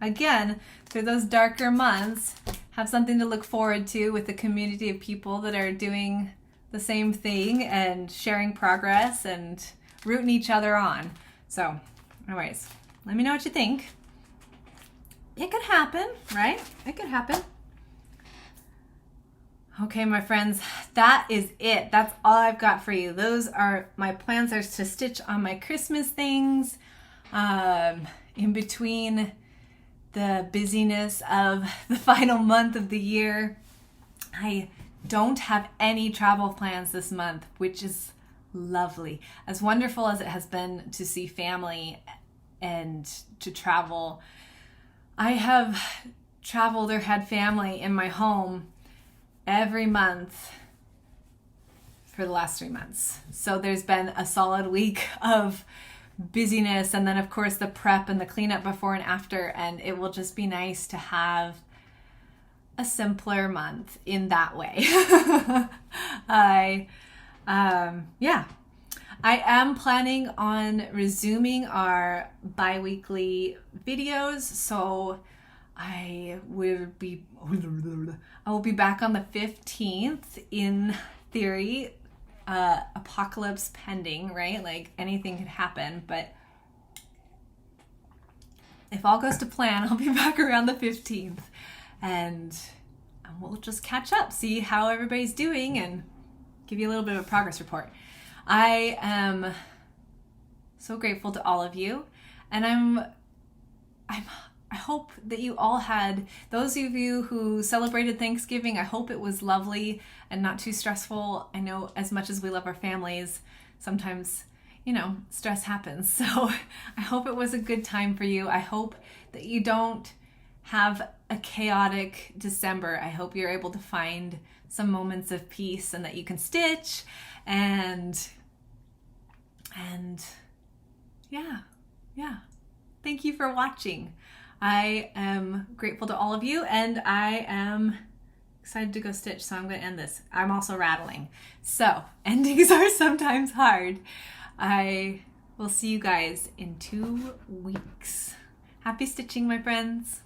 again, through those darker months, have something to look forward to with a community of people that are doing the same thing and sharing progress and rooting each other on. So, anyways, let me know what you think. It could happen, right? It could happen. Okay, my friends, that is it. That's all I've got for you. Those are my plans, are to stitch on my Christmas things in between the busyness of the final month of the year. I don't have any travel plans this month, which is lovely. As wonderful as it has been to see family and to travel, I have traveled or had family in my home every month for the last 3 months. So there's been a solid week of busyness, and then of course the prep and the cleanup before and after, and it will just be nice to have a simpler month in that way. I am planning on resuming our bi-weekly videos, so I will be back on the 15th in theory. Apocalypse pending, right? Like anything could happen, but if all goes to plan, I'll be back around the 15th and we'll just catch up, see how everybody's doing, and give you a little bit of a progress report. I am so grateful to all of you, and I hope that you all had, those of you who celebrated Thanksgiving, I hope it was lovely and not too stressful. I know as much as we love our families, sometimes, you know, stress happens. So I hope it was a good time for you. I hope that you don't have a chaotic December. I hope you're able to find some moments of peace and that you can stitch and yeah. Thank you for watching. I am grateful to all of you, and I am excited to go stitch, so I'm going to end this. I'm also rattling. So, endings are sometimes hard. I will see you guys in 2 weeks. Happy stitching, my friends.